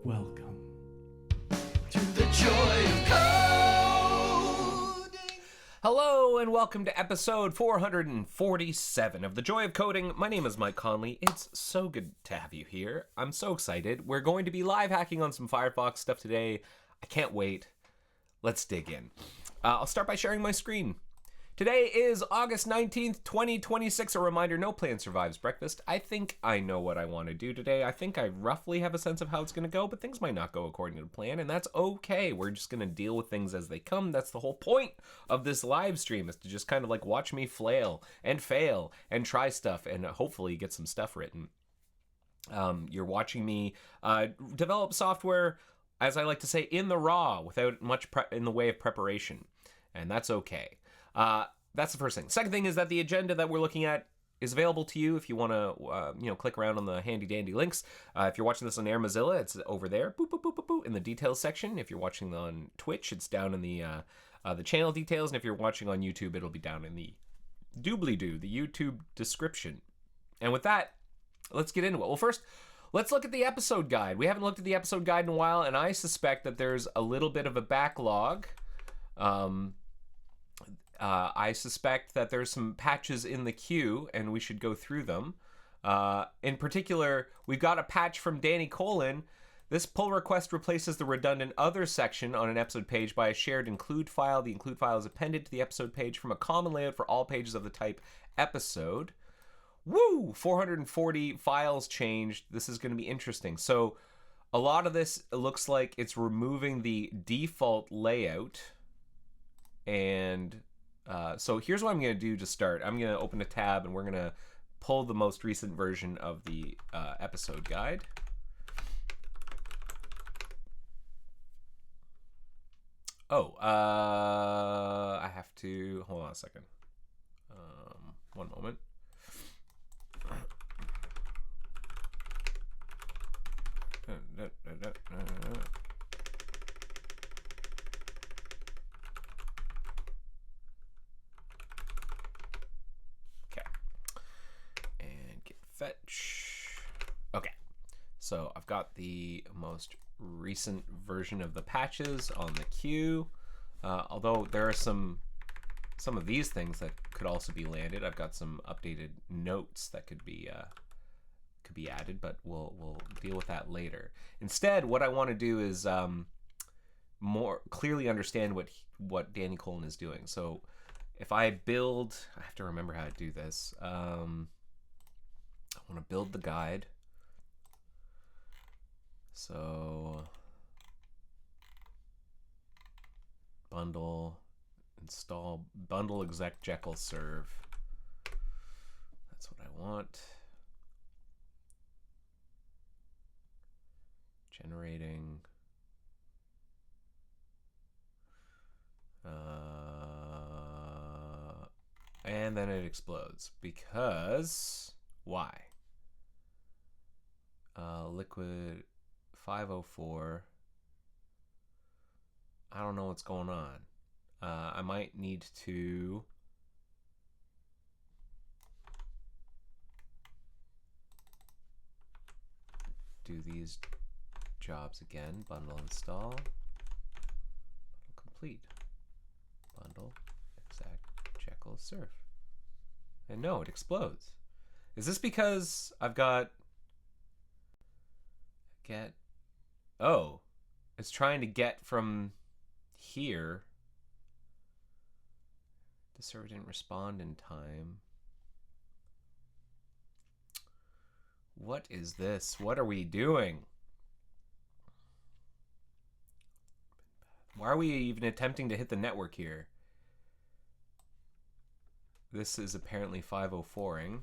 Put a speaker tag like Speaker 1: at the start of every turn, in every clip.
Speaker 1: Welcome
Speaker 2: to the Joy of Coding.
Speaker 3: Hello and welcome to episode 447 of The Joy of Coding. My name is Mike Conley. It's so good to have you here. I'm so excited. We're going to be live hacking on some Firefox stuff today. I can't wait. Let's dig in. I'll start by sharing my screen. Today is August 19th, 2026. A reminder, no plan survives breakfast. I think I know what I want to do today. I think I roughly have a sense of how it's going to go, but things might not go according to plan, and that's okay. We're just going to deal with things as they come. That's the whole point of this live stream, is to just kind of like watch me flail and fail and try stuff and hopefully get some stuff written. You're watching me develop software, as I like to say, in the raw, without much in the way of preparation, and that's okay. That's the first thing. Second thing is that the agenda that we're looking at is available to you if you want to, click around on the handy dandy links. If you're watching this on Air Mozilla, it's over there, boop, boop, boop, boop, boop, in the details section. If you're watching on Twitch, it's down in the channel details, and if you're watching on YouTube, it'll be down in the doobly-doo, the YouTube description. And with that, let's get into it. Well, first, let's look at the episode guide. We haven't looked at the episode guide in a while, and I suspect that there's a little bit of a backlog. I suspect that there's some patches in the queue, and we should go through them. In particular, we've got a patch from Danny Colin. This pull request replaces the redundant other section on an episode page by a shared include file. The include file is appended to the episode page from a common layout for all pages of the type episode. Woo! 440 files changed. This is going to be interesting. So a lot of this looks like it's removing the default layout. And so here's what I'm going to do to start. I'm going to open a tab and we're going to pull the most recent version of the episode guide. I have to, hold on a second. One moment. Fetch. Okay, so I've got the most recent version of the patches on the queue. Although there are some of these things that could also be landed. I've got some updated notes that could be added, but we'll deal with that later. Instead, what I want to do is more clearly understand what Danny Colin is doing. So if I build, I have to remember how to do this. I want to build the guide. So bundle, install, bundle exec Jekyll serve. That's what I want. Generating. And then it explodes because why? Liquid 504. I don't know what's going on. I might need to do these jobs again. Bundle install. Bundle complete. Bundle exec Jekyll serve. And no, it explodes. Is this because I've got get? Oh, it's trying to get from here. The server didn't respond in time. What is this? What are we doing? Why are we even attempting to hit the network here? This is apparently 504ing.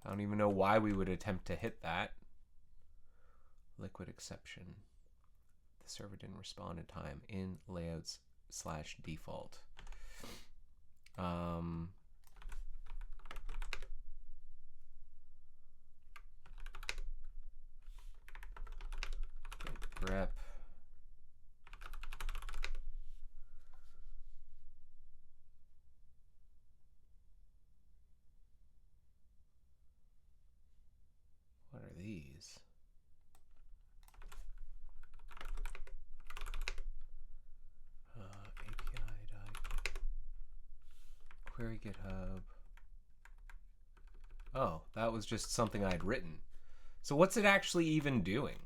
Speaker 3: I don't even know why we would attempt to hit that. Liquid exception. The server didn't respond in time in layouts/default. Grep. these. API query GitHub. Oh, that was just something I'd written. So what's it actually even doing?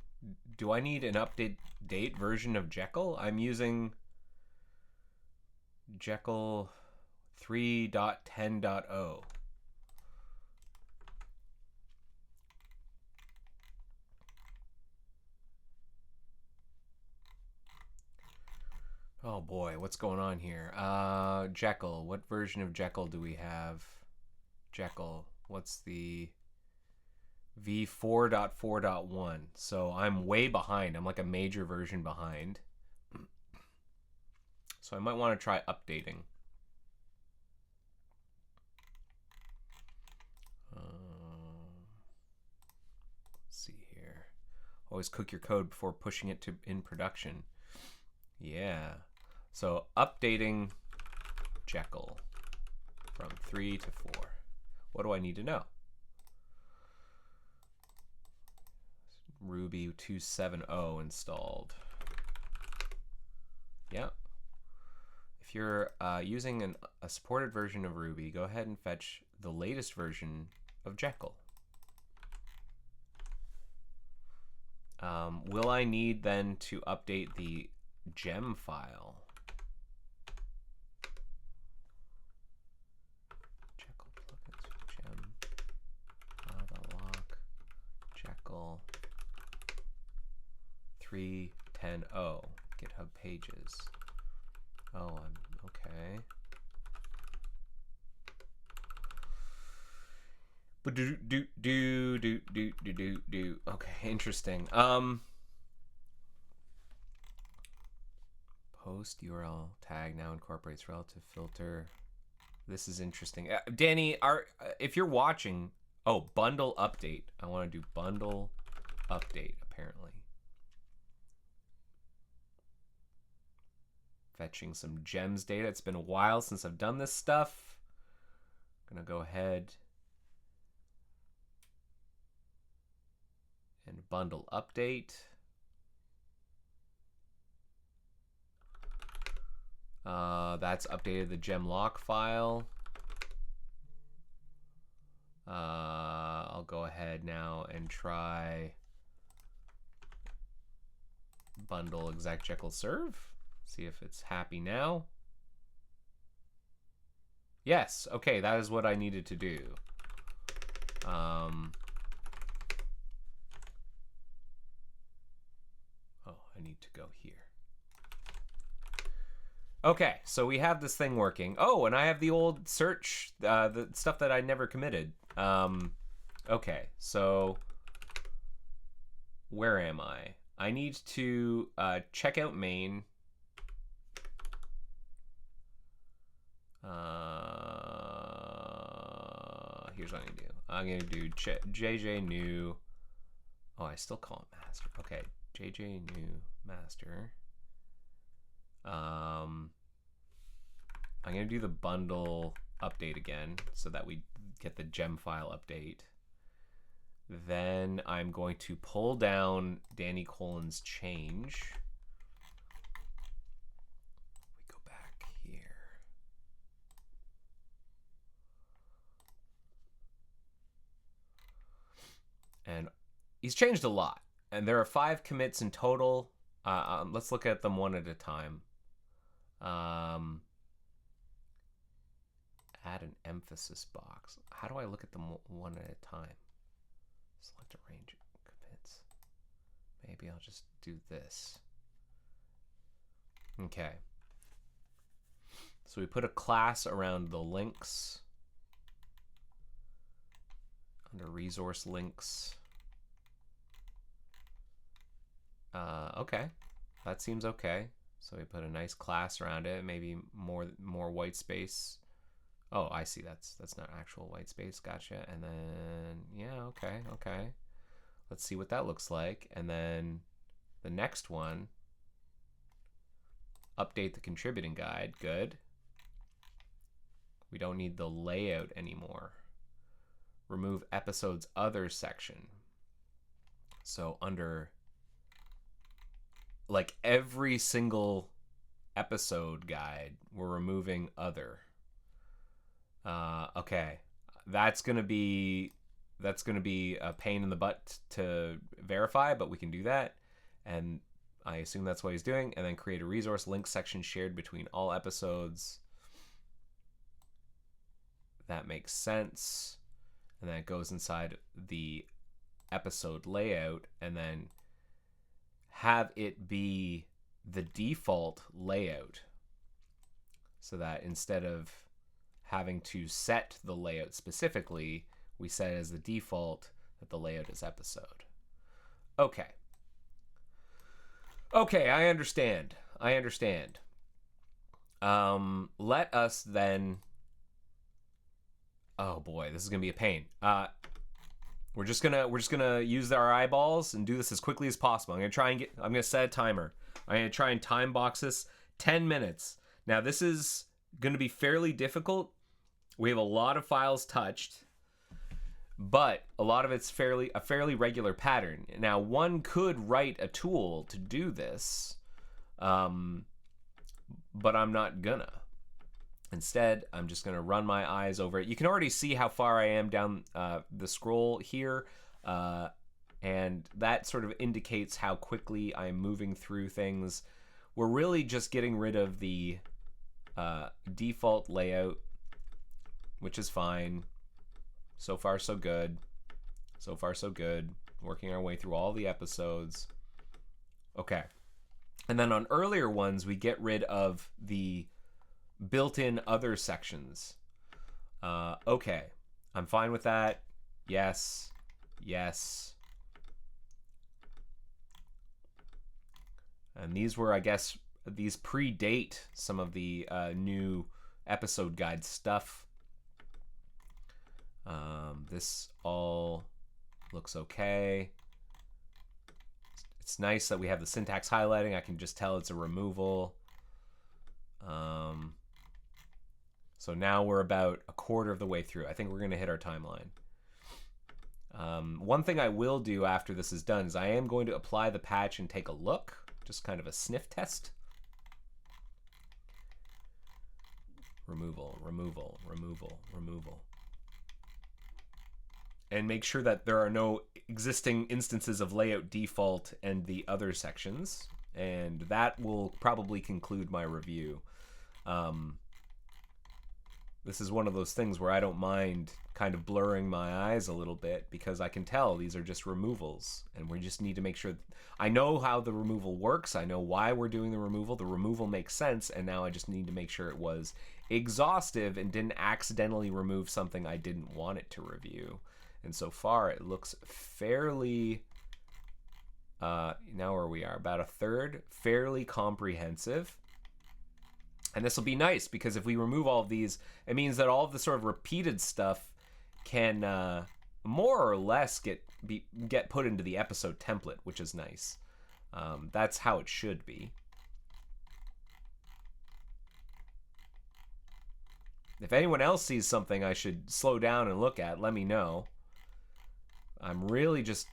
Speaker 3: Do I need an update version of Jekyll? I'm using Jekyll 3.10.0. Oh boy, what's going on here? Jekyll. What version of Jekyll do we have? Jekyll. What's the v4.4.1? So I'm way behind. I'm like a major version behind. So I might want to try updating. Let's see here. Always cook your code before pushing it to in production. Yeah. So updating Jekyll from 3 to 4. What do I need to know? Ruby 2.7.0 installed. Yeah. If you're using a supported version of Ruby, go ahead and fetch the latest version of Jekyll. Will I need then to update the gem file? Jekyll plugins, gem, lock, Jekyll 3.10.0, GitHub pages. Oh, I'm okay. But do. Okay, interesting. Post URL tag now incorporates relative filter. This is interesting. Danny, if you're watching, bundle update. I want to do bundle update apparently. Fetching some gems data. It's been a while since I've done this stuff. I'm gonna go ahead and bundle update. That's updated the gem lock file. I'll go ahead now and try bundle exec Jekyll serve. See if it's happy now. Yes, okay, that is what I needed to do. I need to go here. Okay, so we have this thing working. Oh, and I have the old search, the stuff that I never committed. Okay, so where am I? I need to check out main. Here's what I'm gonna do. I'm gonna do JJ new. Oh, I still call it master. Okay, JJ new master. I'm gonna do the bundle update again so that we get the gem file update. Then I'm going to pull down Danny Colin's change. We go back here. And he's changed a lot. And there are 5 commits in total. Let's look at them one at a time. Add an emphasis box. How do I look at them one at a time? Select a range of commits. Maybe I'll just do this. Okay. So we put a class around the links. Under resource links. Okay. That seems okay. So we put a nice class around it, maybe more white space. Oh, I see. That's not actual white space. Gotcha. And then yeah, okay. Let's see what that looks like. And then the next one, update the contributing guide. Good. We don't need the layout anymore. Remove episodes other section. So under like every single episode guide, we're removing other. Okay. That's gonna be a pain in the butt to verify, but we can do that. And I assume that's what he's doing. And then create a resource link section shared between all episodes. That makes sense. And then it goes inside the episode layout, and then have it be the default layout, so that instead of having to set the layout specifically, we set as the default that the layout is episode. Okay, I understand. Let us then... Oh boy, this is gonna be a pain. We're just gonna use our eyeballs and do this as quickly as possible. I'm gonna set a timer. I'm gonna try and time box this 10 minutes. Now this is gonna be fairly difficult. We have a lot of files touched, but a lot of it's a fairly regular pattern. Now one could write a tool to do this, but I'm not gonna. Instead, I'm just going to run my eyes over it. You can already see how far I am down the scroll here, and that sort of indicates how quickly I'm moving through things. We're really just getting rid of the default layout, which is fine. So far, so good. Working our way through all the episodes. Okay. And then on earlier ones, we get rid of the built-in other sections. Okay, I'm fine with that. Yes. And these were, I guess, these predate some of the new episode guide stuff. This all looks okay. It's nice that we have the syntax highlighting. I can just tell it's a removal. So now we're about a quarter of the way through. I think we're going to hit our timeline. One thing I will do after this is done is I am going to apply the patch and take a look. Just kind of a sniff test. Removal. And make sure that there are no existing instances of layout default and the other sections. And that will probably conclude my review. This is one of those things where I don't mind kind of blurring my eyes a little bit, because I can tell these are just removals, and we just need to make sure I know how the removal works. I know why we're doing the removal. The removal makes sense, and now I just need to make sure it was exhaustive and didn't accidentally remove something I didn't want it to review. And so far it looks fairly now where we are, about a third, fairly comprehensive. And this will be nice, because if we remove all of these, it means that all of the sort of repeated stuff can more or less get put into the episode template, which is nice. That's how it should be. If anyone else sees something I should slow down and look at, let me know. I'm really just...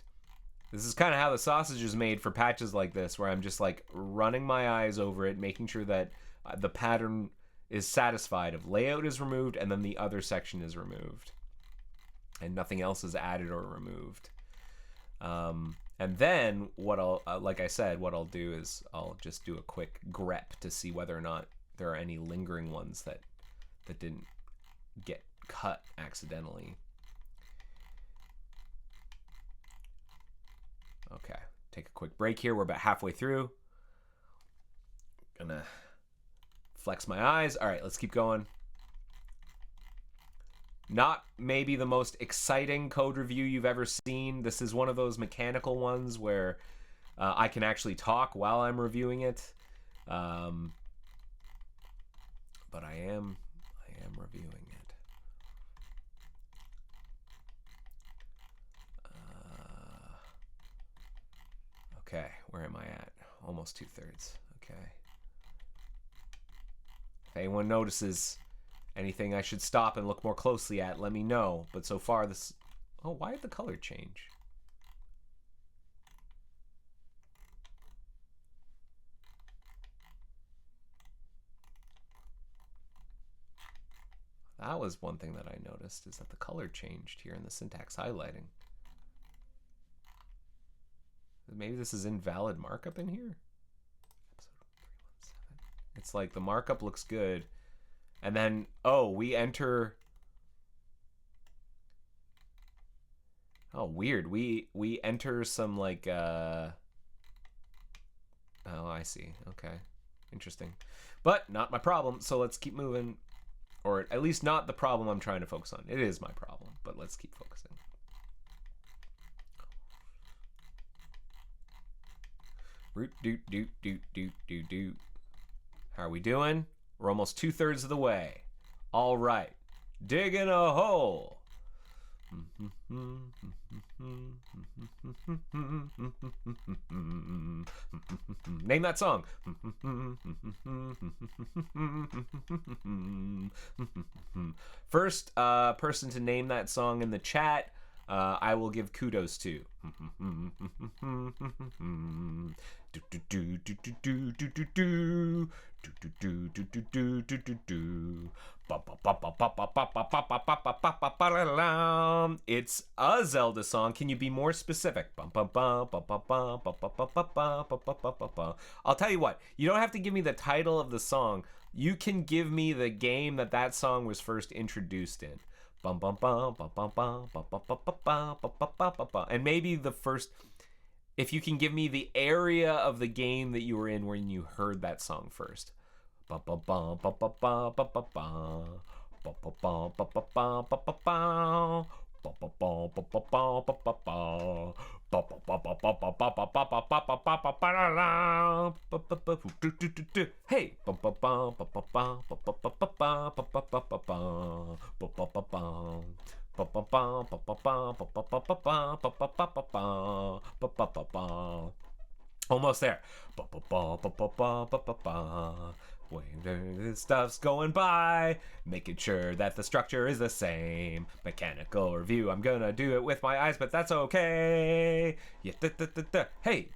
Speaker 3: This is kind of how the sausage is made for patches like this, where I'm just like running my eyes over it, making sure that the pattern is satisfied of layout is removed and then the other section is removed and nothing else is added or removed. And then what I'll like I said, what I'll do is I'll just do a quick grep to see whether or not there are any lingering ones that didn't get cut accidentally. Okay, take a quick break here. We're about halfway through. Gonna flex my eyes. All right, let's keep going. Not maybe the most exciting code review you've ever seen. This is one of those mechanical ones where I can actually talk while I'm reviewing it. But I am reviewing it. Okay, where am I at? Almost 2/3. Okay. If anyone notices anything I should stop and look more closely at, let me know. But so far this... Oh, why did the color change? that was one thing that I noticed, is that the color changed here in the syntax highlighting. Maybe this is invalid markup in here? It's like the markup looks good. And then, oh, we enter... Oh, weird. We enter some like... Oh, I see. Okay. Interesting. But not my problem, so let's keep moving. Or at least not the problem I'm trying to focus on. It is my problem, but let's keep focusing. Root doot doot doot doot doot doot. How are we doing? We're almost 2/3 of the way. All right. Digging a hole. Name that song. First person to name that song in the chat, I will give kudos to. It's a Zelda song. Can you be more specific? I'll tell you what, you don't have to give me the title of the song. You can give me the game that that song was first introduced in. And maybe the first, if you can give me the area of the game that you were in when you heard that song first. Hey. Almost there. When this stuff's going by, making sure that the structure is the same. Mechanical review, I'm gonna do it with my eyes, but that's okay. Yeah, hey.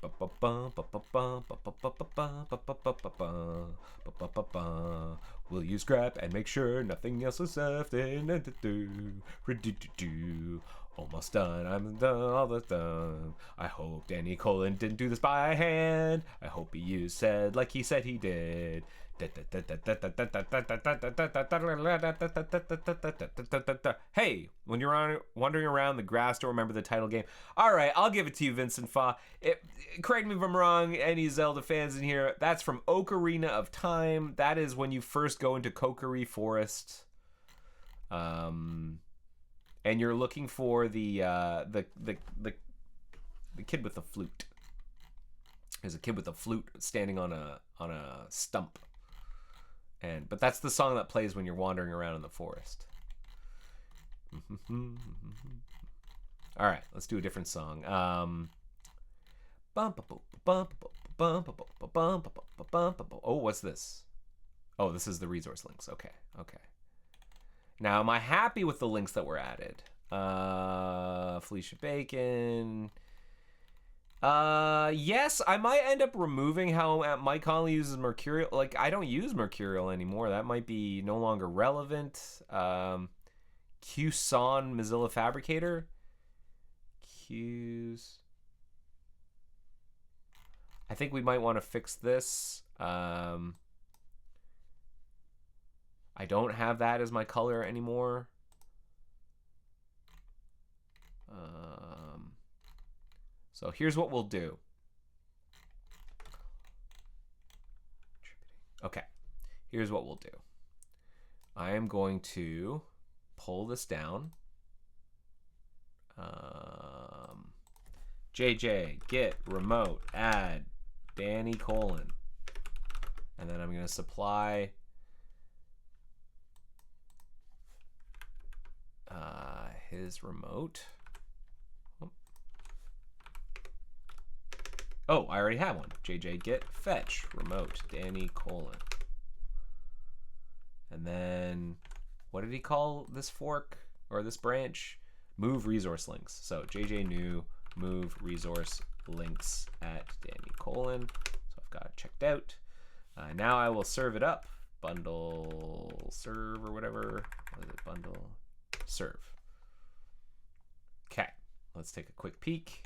Speaker 3: We'll use scrap and make sure nothing else is left in. Almost done, I'm done, almost done. I hope Danny Colin didn't do this by hand. I hope he used said like he said he did. Hey, when you're wandering around the grass, don't remember the title game. All right, I'll give it to you, Vincent Fa. Correct me if I'm wrong, any Zelda fans in here. That's from Ocarina of Time. That is when you first go into Kokiri Forest. And you're looking for the kid with the flute. There's a kid with a flute standing on a stump. But that's the song that plays when you're wandering around in the forest. All right, let's do a different song. Oh, what's this? Oh, this is the resource links. Okay. Now, am I happy with the links that were added? Felicia Bacon. Yes, I might end up removing how Mike Conley uses Mercurial. Like, I don't use Mercurial anymore. That might be no longer relevant. QSON Mozilla Fabricator. Q's. I think we might want to fix this. I don't have that as my color anymore. So here's what we'll do. Okay, here's what we'll do. I am going to pull this down. JJ, get remote, add Danny Colin. And then I'm going to supply his remote. Oh, I already have one. JJ get fetch remote Danny Colin. And then what did he call this fork or this branch? Move resource links. So JJ new move resource links at Danny Colin. So I've got it checked out. Now I will serve it up bundle serve or whatever. What is it? Bundle serve. Okay, let's take a quick peek.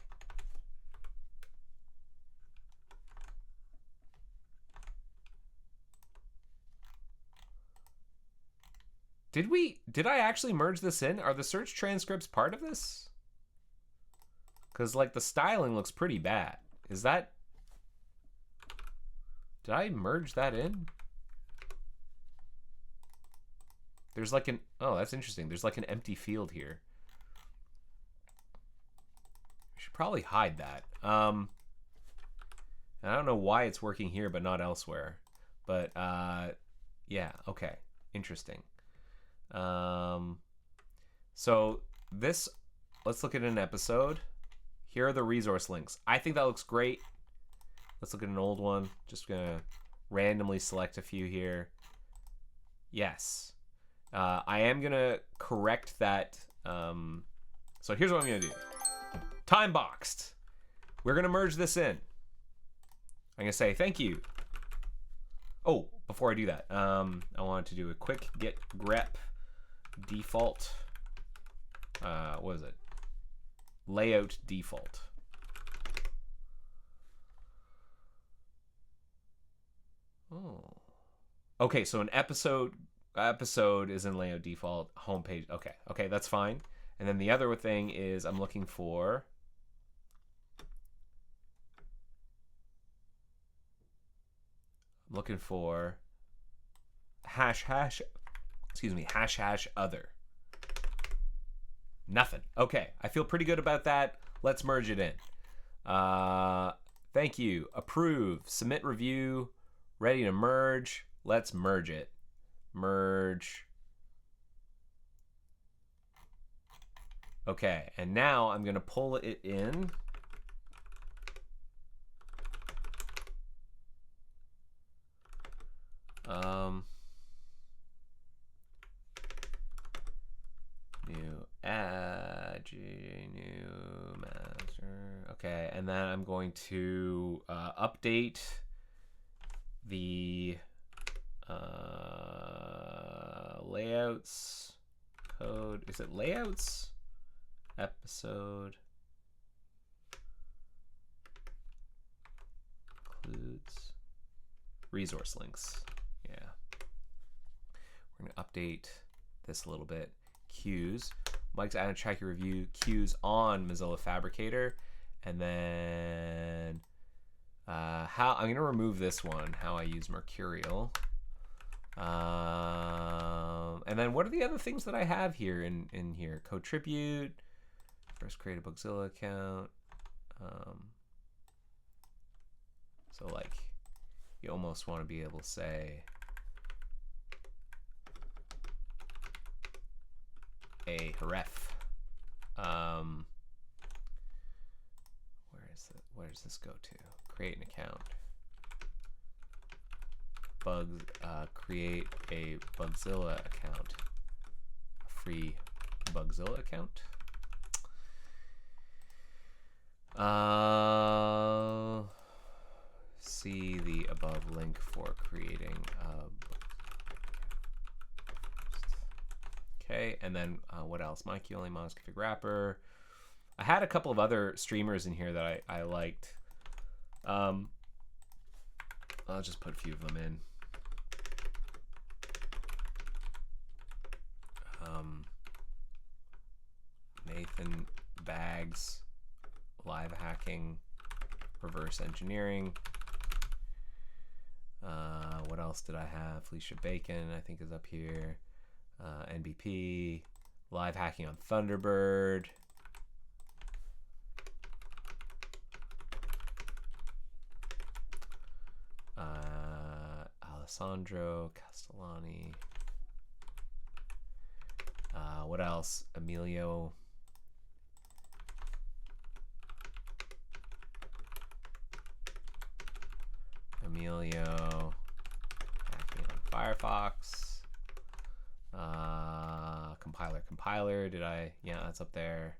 Speaker 3: Did I actually merge this in? Are the search transcripts part of this? Because, like, the styling looks pretty bad. Is that... Did I merge that in? There's like an... Oh, that's interesting. There's like an empty field here. I should probably hide that. I don't know why it's working here but not elsewhere. But, yeah, okay. Interesting. So this, let's look at an episode. Here are the resource links. I think that looks great. Let's look at an old one. Just gonna randomly select a few here. Yes. I am gonna correct that. So here's what I'm gonna do. Time boxed. We're gonna merge this in. I'm gonna say thank you. Oh, before I do that, I wanted to do a quick get grep default. What is it? Layout default. Oh. Okay, so an episode is in layout default, homepage. Okay, that's fine. And then the other thing is I'm looking for hash other. Nothing. Okay, I feel pretty good about that. Let's merge it in. Thank you. Approve. Submit review. Ready to merge. Let's merge it. Merge. Okay, and now I'm going to pull it in. New master. Okay, and then I'm going to update the layouts code. Is it layouts? Episode includes resource links. Yeah. We're going to update this a little bit. Cues. Mike's added track your review cues on Mozilla Fabricator. And then how I'm going to remove this one, how I use Mercurial. And then what are the other things that I have here in here? Contribute. First create a Bugzilla account. So like you almost want to be able to say a href. Where does this go to? Create an account. Create a Bugzilla account. A free Bugzilla account. See the above link for creating a okay, and then what else? Mikey only mods config wrapper. I had a couple of other streamers in here that I liked. I'll just put a few of them in. Nathan Bags, live hacking, reverse engineering. What else did I have? Felicia Bacon, I think, is up here. NBP, live hacking on Thunderbird. Alessandro Castellani. What else? Emilio. Hacking on Firefox. Compiler. Did I? Yeah, that's up there.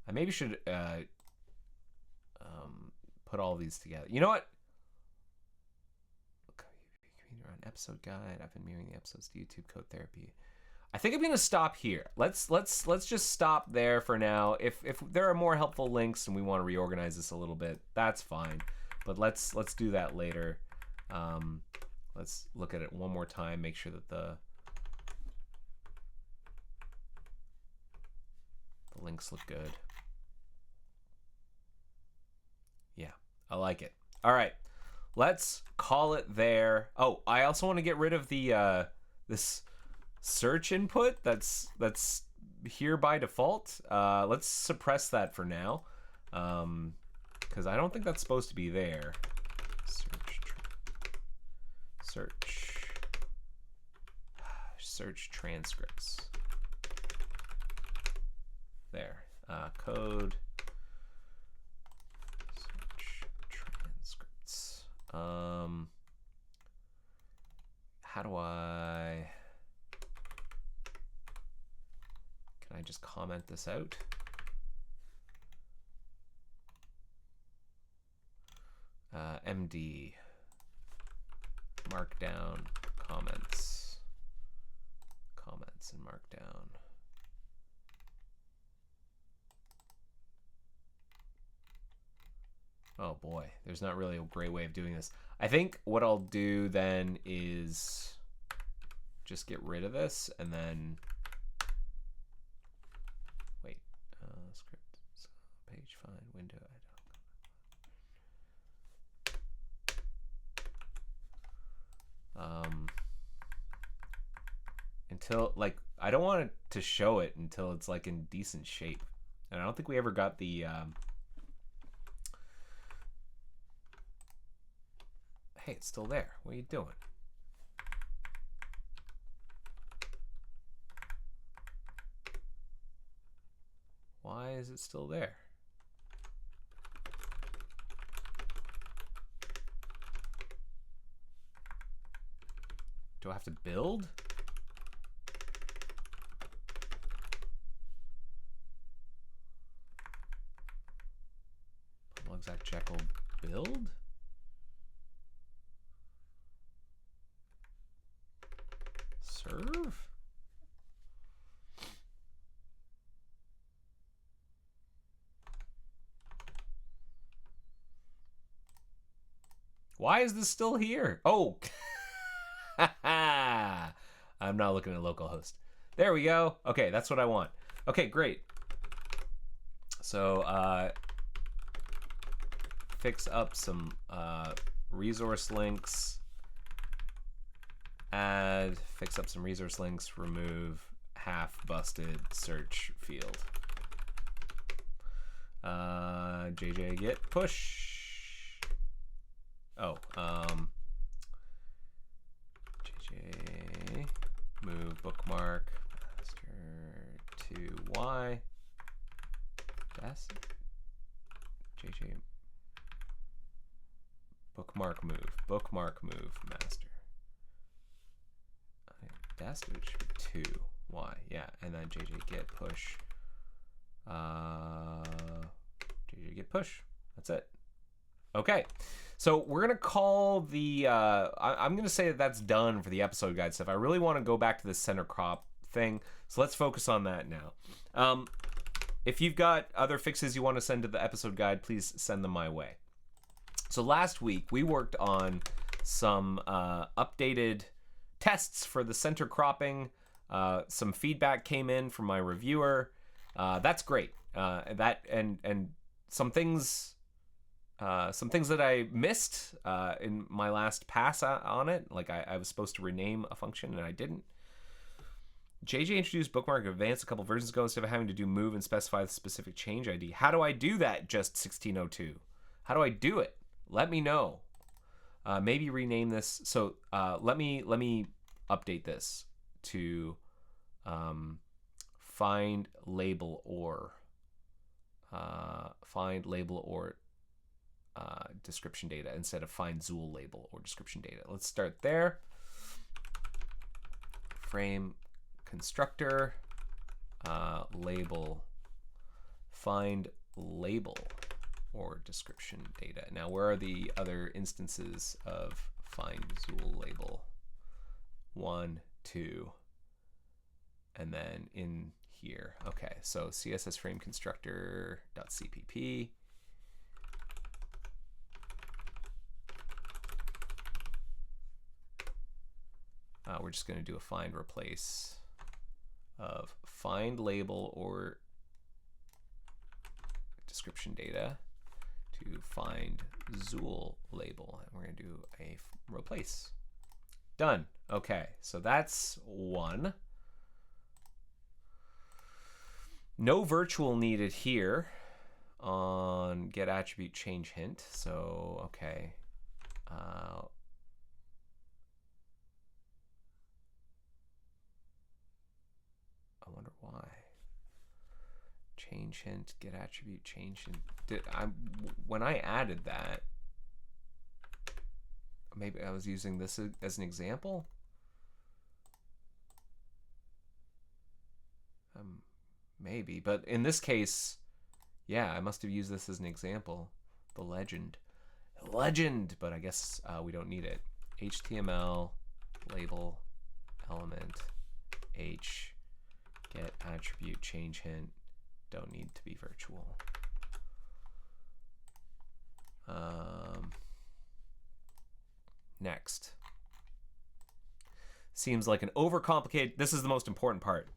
Speaker 3: I maybe should put all these together. You know what? an episode guide. I've been mirroring the episodes to YouTube Code Therapy. I think I'm gonna stop here. Let's just stop there for now. If there are more helpful links and we want to reorganize this a little bit, that's fine. But let's do that later. Let's look at it one more time. Make sure that the links look good. Yeah, I like it. All right, let's call it there. Oh, I also want to get rid of the this search input that's here by default. Let's suppress that for now, because I don't think that's supposed to be there. Search transcripts. There. Code search transcripts. How do I... Can I just comment this out? MD Markdown comments and Markdown. Oh boy, there's not really a great way of doing this. I think what I'll do then is just get rid of this and then wait. Script, page, find, window. Until, like, I don't want it to show it until it's like in decent shape, and I don't think we ever got the hey, it's still there. What are you doing? Why is it still there? Do I have to build? Exact Jekyll build? Serve? Why is this still here? Oh, I'm not looking at localhost. There we go. Okay, that's what I want. Okay, great. So, fix up some resource links, fix up some resource links, remove half busted search field. JJ git push. Oh, JJ move bookmark master to Y. That's JJ bookmark move master. Dastard should be 2. Y, yeah, and then JJ git push. JJ git push. That's it. Okay, so we're gonna call the. I'm gonna say that that's done for the episode guide stuff. I really want to go back to the center crop thing, so let's focus on that now. If you've got other fixes you want to send to the episode guide, please send them my way. So last week we worked on some updated tests for the center cropping. Some feedback came in from my reviewer. That's great. That and some things that I missed in my last pass on it. Like I was supposed to rename a function and I didn't. JJ introduced Bookmark Advanced a couple versions ago instead of having to do move and specify the specific change ID. How do I do that? Just 1602. How do I do it? Let me know. Maybe rename this. So let me update this to find label or description data instead of find Zool label or description data. Let's start there. Frame constructor label find label or description data. Now, where are the other instances of find Zool label? 1, 2, and then in here. Okay, so CSS frame constructor.cpp. We're just going to do a find replace of find label or description data to find Zool label, and we're going to do a replace. Done. Okay, so that's one. No virtual needed here on get attribute change hint. So okay. I wonder why. Change hint, get attribute change hint. When I added that, maybe I was using this as an example. Maybe, but in this case, yeah, I must have used this as an example. The legend, but I guess we don't need it. HTML label element h get attribute change hint don't need to be virtual. Next. Seems like an overcomplicated. This is the most important part.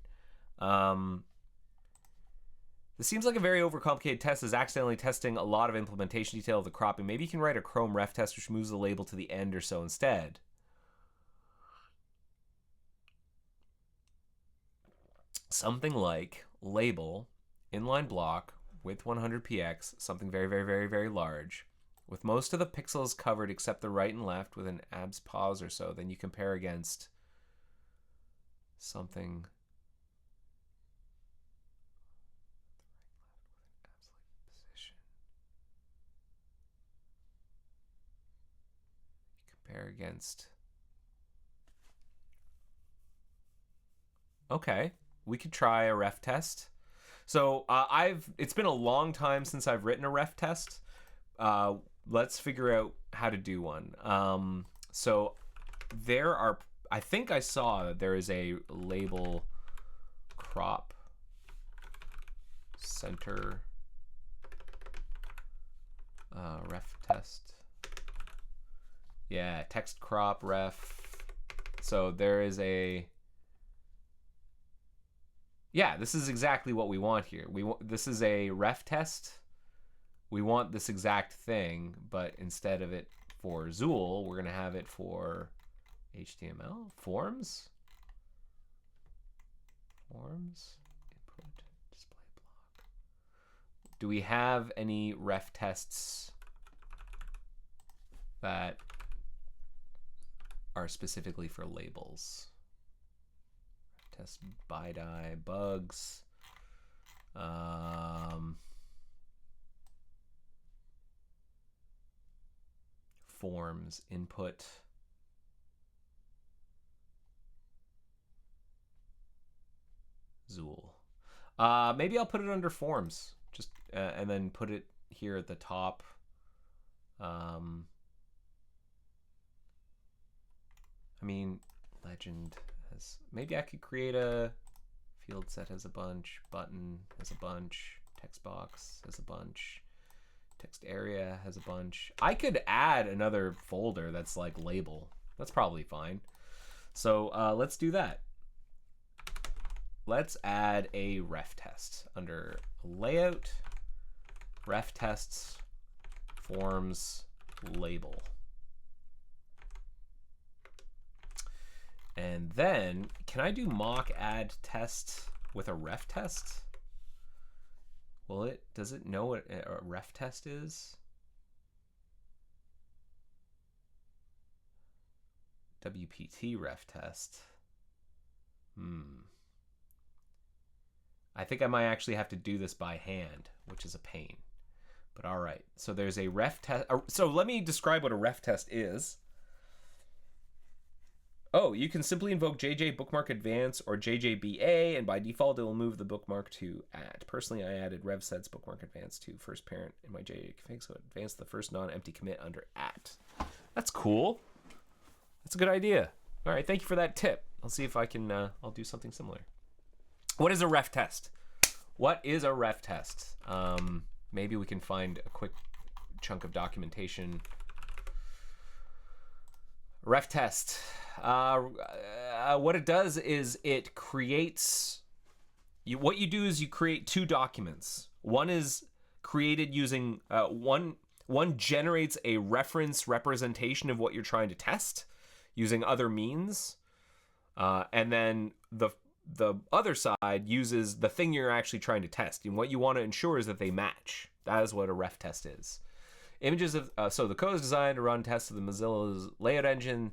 Speaker 3: This seems like a very overcomplicated test is accidentally testing a lot of implementation detail of the cropping. Maybe you can write a Chrome ref test which moves the label to the end or so instead. Something like label inline block with 100px, something very, very, very, very large, with most of the pixels covered except the right and left with an abs pause or so. Then you compare against something. Compare against. Okay, we could try a ref test. So it's been a long time since I've written a ref test. Let's figure out how to do one. So there are, I think I saw that there is a label crop center ref test. Yeah, text crop ref. So there is a. Yeah, this is exactly what we want here. This is a ref test. We want this exact thing, but instead of it for Zool, we're gonna have it for HTML forms. Forms input display block. Do we have any ref tests that are specifically for labels? Test BiDi bugs. Forms input. Zool. Maybe I'll put it under forms, just and then put it here at the top. I mean, legend has. Maybe I could create a field set has a bunch, button has a bunch, text box has a bunch, text area has a bunch. I could add another folder that's like label. That's probably fine. So let's do that. Let's add a ref test under layout, ref tests, forms, label. And then, can I do mock add test with a ref test? Does it know what a ref test is? WPT ref test. I think I might actually have to do this by hand, which is a pain. But all right, so there's a ref test. So let me describe what a ref test is. Oh, you can simply invoke JJ Bookmark Advance or JJBA, and by default it will move the bookmark to @. Personally, I added RevSets Bookmark Advance to first parent in my JJ config, so it advanced the first non-empty commit under @. That's cool. That's a good idea. All right, thank you for that tip. I'll see if I can, I'll do something similar. What is a ref test? What is a ref test? Maybe we can find a quick chunk of documentation. Ref test. What it does is it creates... what you do is you create two documents. One is created using... one generates a reference representation of what you're trying to test using other means. And then the other side uses the thing you're actually trying to test. And what you want to ensure is that they match. That is what a ref test is. Images of... so the code is designed to run tests of the Mozilla's layout engine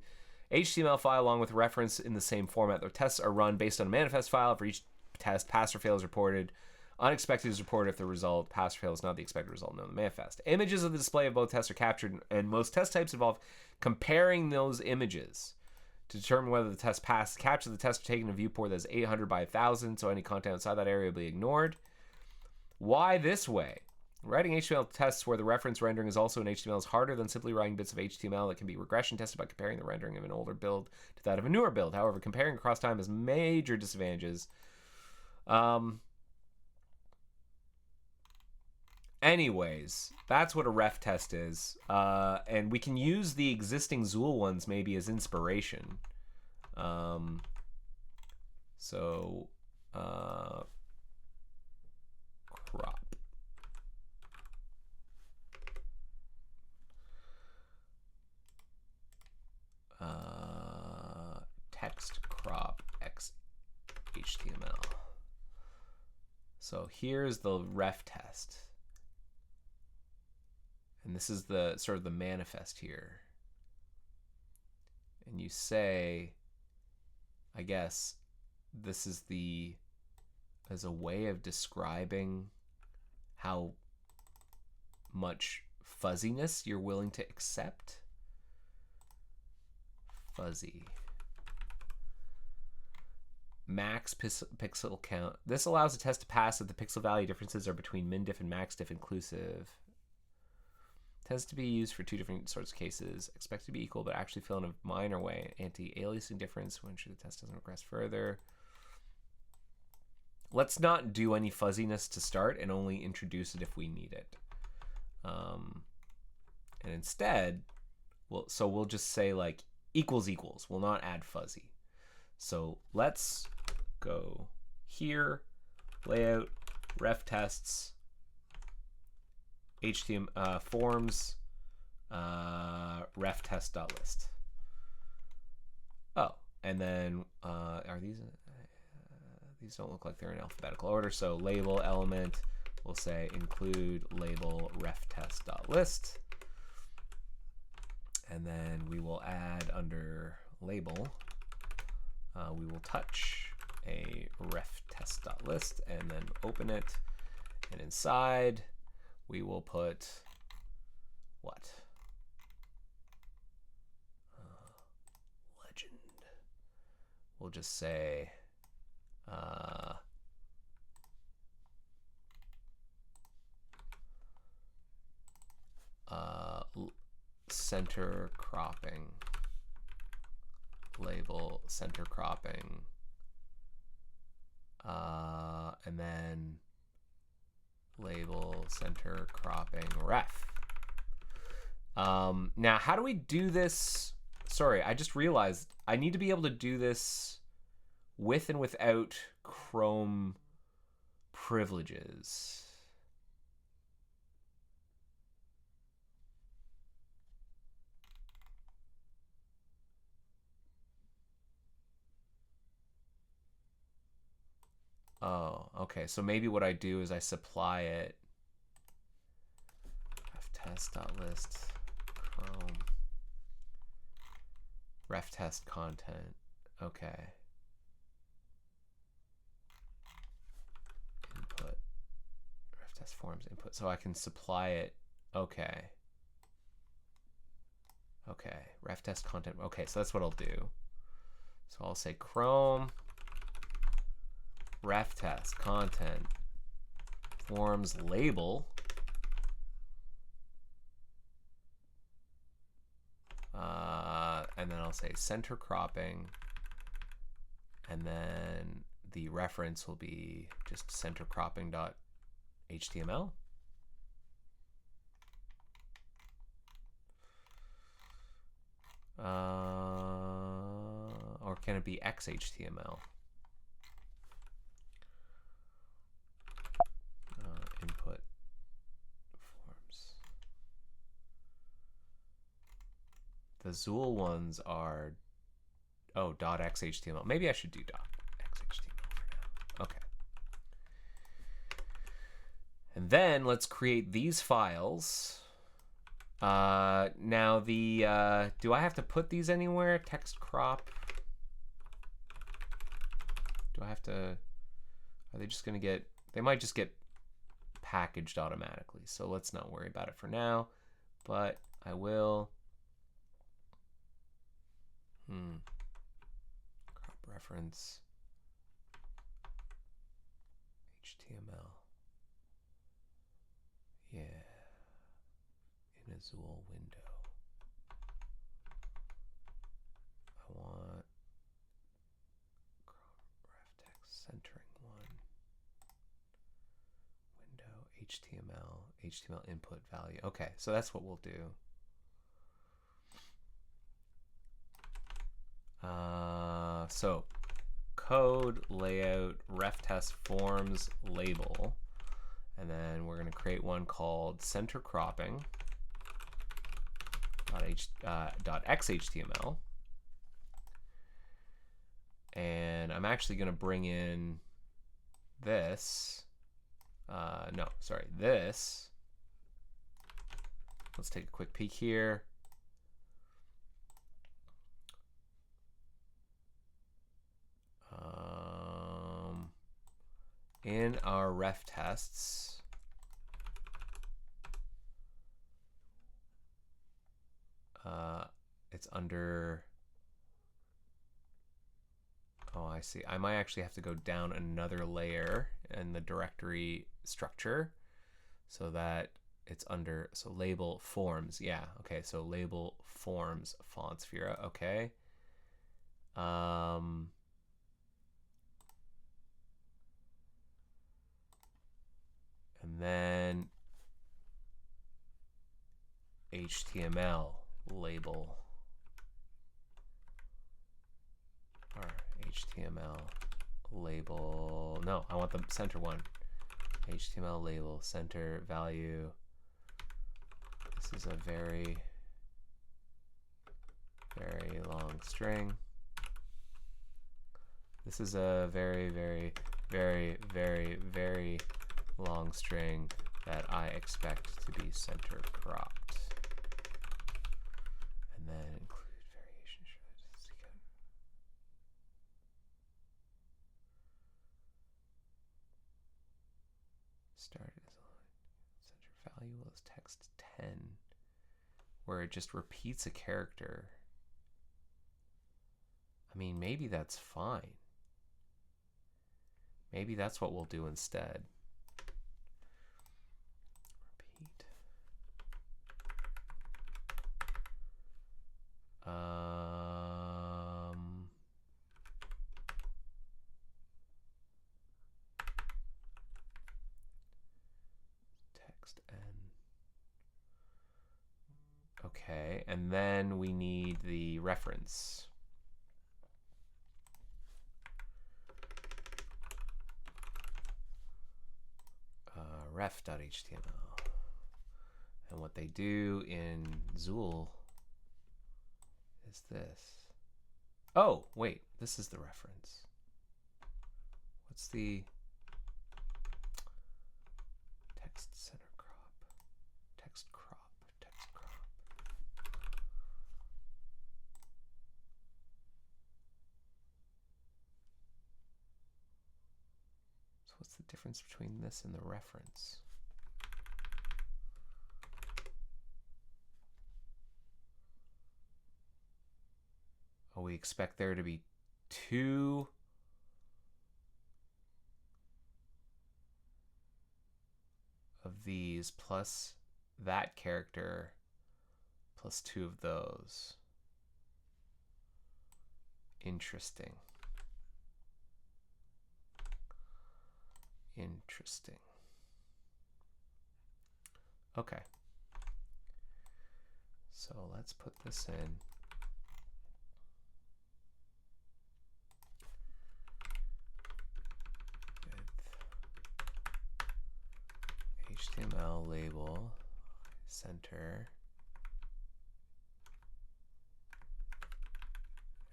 Speaker 3: HTML file along with reference in the same format. The tests are run based on a manifest file. For each test, pass or fail is reported. Unexpected is reported if the result, pass or fail, is not the expected result known in the manifest. Images of the display of both tests are captured, and most test types involve comparing those images to determine whether the test passed. Capture the test are taken in a viewport that is 800 by 1000, so any content outside that area will be ignored. Why this way? Writing HTML tests where the reference rendering is also in HTML is harder than simply writing bits of HTML that can be regression tested by comparing the rendering of an older build to that of a newer build. However, comparing across time has major disadvantages. Anyways, that's what a ref test is. And we can use the existing Zool ones maybe as inspiration. Crop. Text crop x HTML. So here's the ref test. And this is the sort of the manifest here. And you say, I guess, this is as a way of describing how much fuzziness you're willing to accept. Fuzzy. Max pixel count. This allows a test to pass if the pixel value differences are between min diff and max diff inclusive. Tends to be used for two different sorts of cases. Expected to be equal, but actually fill in a minor way. Anti-aliasing difference when sure the test doesn't regress further. Let's not do any fuzziness to start and only introduce it if we need it. And instead, we'll just say like equals equals. We'll not add fuzzy. So let's go here, layout, ref tests, HTML forms, ref test.list. Oh, and then are these don't look like they're in alphabetical order. So label element, we'll say include label ref test.list, and then we will add under label. We will touch a ref test.list and then open it, and inside we will put what? Legend. We'll just say center cropping. Label center cropping, and then label center cropping ref. Now, how do we do this? Sorry, I just realized I need to be able to do this with and without Chrome privileges. Oh, okay. So maybe what I do is I supply it ref test.list Chrome ref test content. Okay. Input ref test forms input. So I can supply it. Okay. Okay. Ref test content. Okay, so that's what I'll do. So I'll say Chrome ref test content forms label and and then I'll say center cropping, and then the reference will be just center cropping.html. Or can it be XHTML? Input forms. The Zool ones are .xhtml. Maybe I should do .xhtml for now. Okay. And then let's create these files. Now the do I have to put these anywhere? Text crop. Do I have to? Are they just gonna get? They might just get packaged automatically. So let's not worry about it for now. But I will. Crop reference. HTML. Yeah. In a Zool window. I want ref text centering one. Window HTML input value. Okay, so that's what we'll do. So code layout ref test forms label, and then we're going to create one called center cropping .xhtml, and I'm actually going to bring in this. This. Let's take a quick peek here. In our ref tests, it's under, oh, I see. I might actually have to go down another layer in the directory structure so that it's under, so label forms. Yeah, okay, so label forms FontSphera, okay. And then HTML label, or HTML label, no, I want the center one. HTML label, center value. This is a very, very long string. This is a very, very, very, very, very long string that I expect to be center cropped. And then include variation start as a center value was text 10, where it just repeats a character. I mean, maybe that's fine. Maybe that's what we'll do instead. Repeat. Text N. Okay, and then we need the reference. Ref.html. And what they do in Zool is this. Oh, wait, this is the reference. What's the text center crop? Text crop, text crop. So what's the difference between this and the reference? Oh, we expect there to be two of these plus that character plus two of those. Interesting. Interesting. Okay. So let's put this in. With HTML label, center.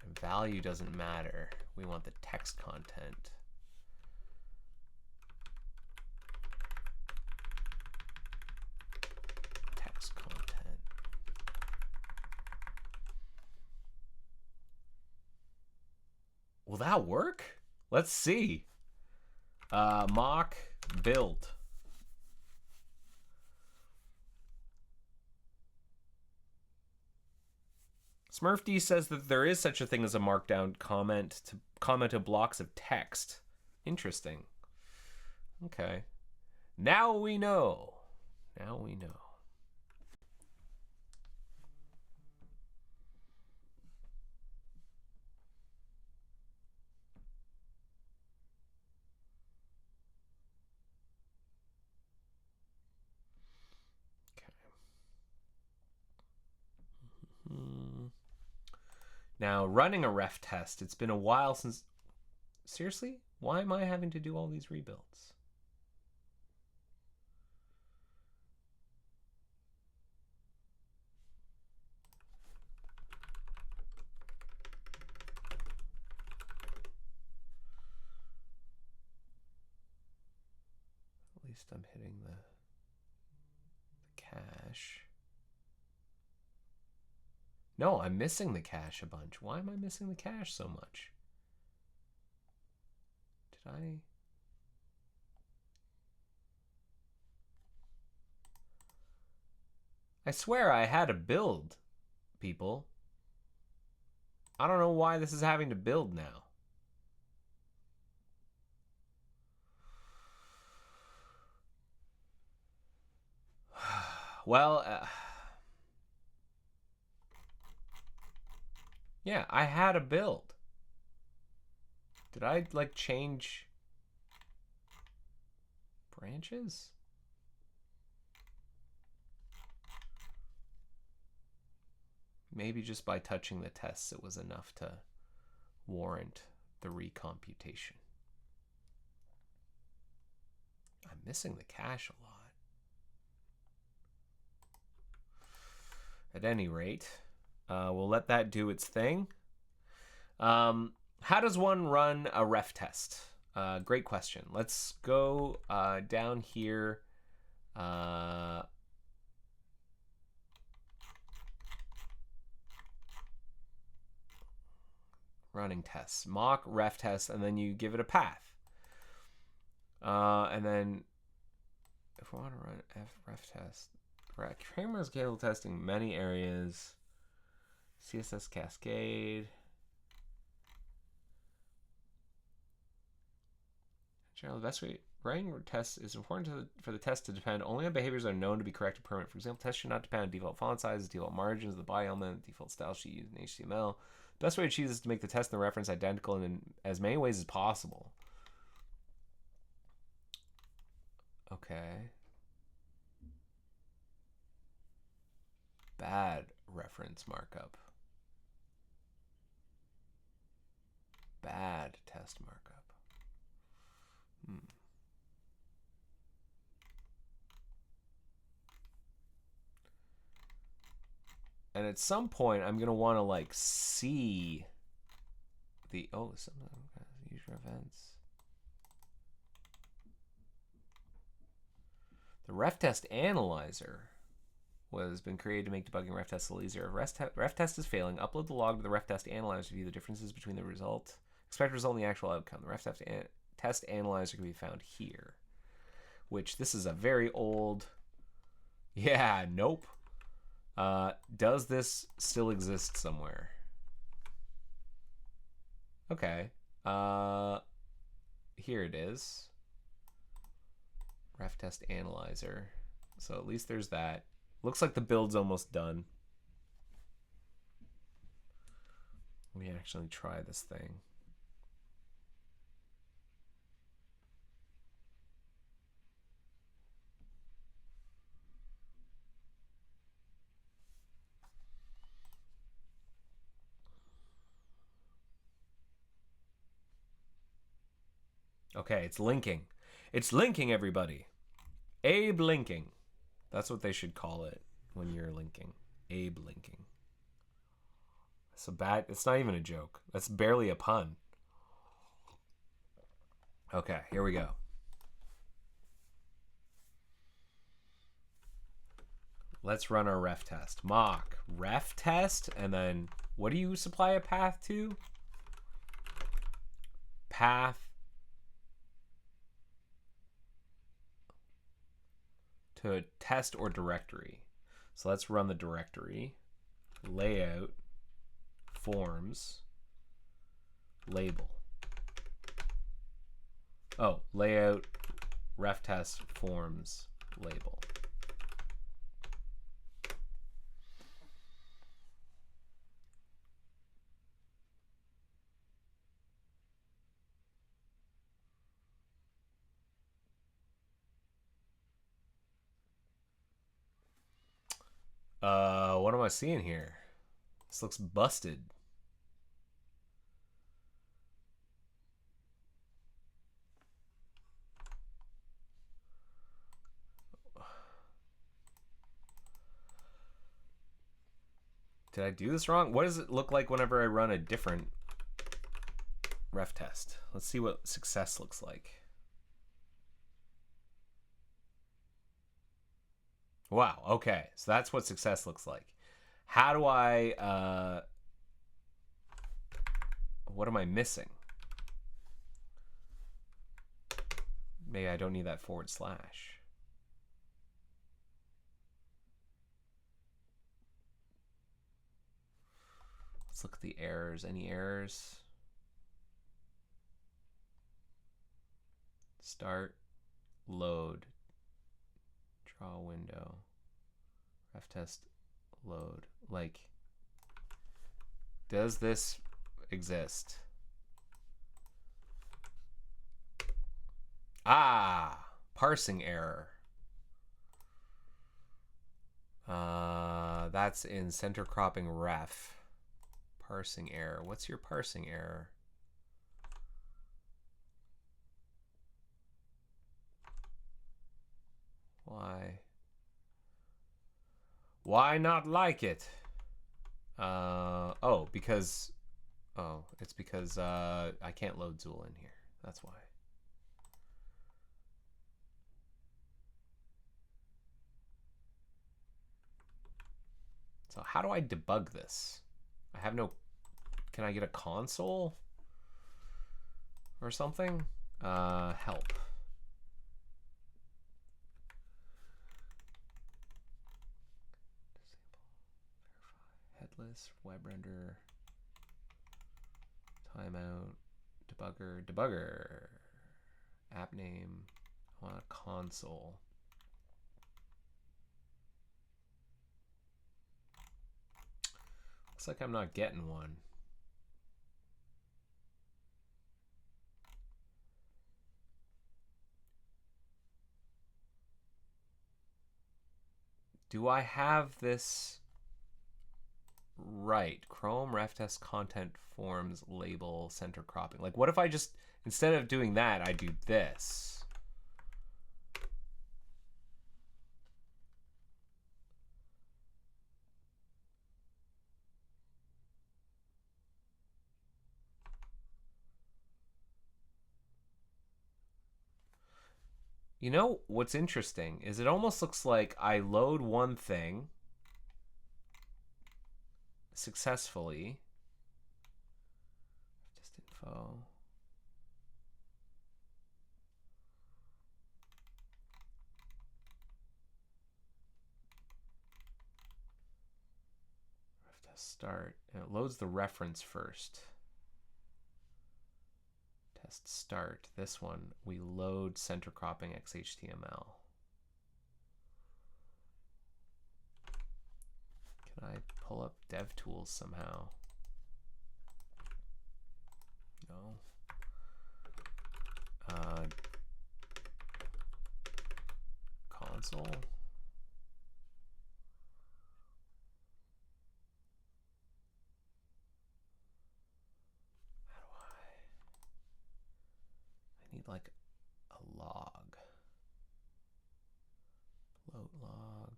Speaker 3: And value doesn't matter. We want the text content. Text content. Will that work? Let's see. Mock build. SmurfD says that there is such a thing as a markdown comment to comment to blocks of text. Interesting. Okay. Now we know. Now we know. Now, running a ref test, it's been a while since... Seriously? Why am I having to do all these rebuilds? At least I'm hitting the cache. No, I'm missing the cache a bunch. Why am I missing the cache so much? Did I... I swear I had a build, people. I don't know why this is having to build now. Well, yeah, I had a build. Did I, like, change branches? Maybe just by touching the tests, it was enough to warrant the recomputation. I'm missing the cache a lot. At any rate, we'll let that do its thing. How does one run a ref test? Great question. Let's go down here. Running tests, mock ref test, and then you give it a path. And then if we want to run ref test, Kramer's cable testing many areas. CSS Cascade. Generally, the best way running tests is important for the test to depend only on behaviors that are known to be correct and permanent. For example, tests should not depend on default font sizes, default margins of the body element, default style sheet used in HTML. The best way to achieve this is to make the test and the reference identical in as many ways as possible. Okay. Bad reference markup. Bad test markup. And at some point, I'm going to want to, like, see the... Oh, some user events. The ref test analyzer has been created to make debugging ref tests a little easier. If ref test is failing, upload the log to the ref test analyzer to view the differences between the result, expected result, and the actual outcome. The ref test analyzer can be found here, which this is a very old... Yeah, nope. Does this still exist somewhere? Okay. Here it is. Ref test analyzer. So at least there's that. Looks like the build's almost done. Let me actually try this thing. Okay, it's linking. It's linking, everybody. Abe linking. That's what they should call it when you're linking. Abe linking. It's a bad. It's not even a joke. That's barely a pun. Okay, here we go. Let's run our ref test. Mock ref test, and then what do you supply a path to? Path to a test or directory. So let's run the directory. Layout, forms, label. Oh, layout, ref test, forms, label. What am I seeing here? This looks busted. Did I do this wrong? What does it look like whenever I run a different ref test? Let's see what success looks like. Wow, okay. So that's what success looks like. How do I, what am I missing? Maybe I don't need that /. Let's look at the errors. Any errors? Start, load, draw a window, ref test, load. Like, does this exist? Ah, parsing error. That's in center cropping ref. Parsing error. What's your parsing error? Why? Why not like it? Oh, because... Oh, it's because I can't load Zool in here. That's why. So how do I debug this? I have no... Can I get a console? Or something? Help. Headless, web render, timeout, debugger, app name, I want a console. Looks like I'm not getting one. Do I have this right? Chrome ref test content forms label center cropping. Like, what if I just, instead of doing that, I do this? You know what's interesting is it almost looks like I load one thing successfully. Just info. Ref test start, and it loads the reference first. Test start. This one we load center cropping XHTML. Can I pull up DevTools somehow? console. How do I need like a log. Float log.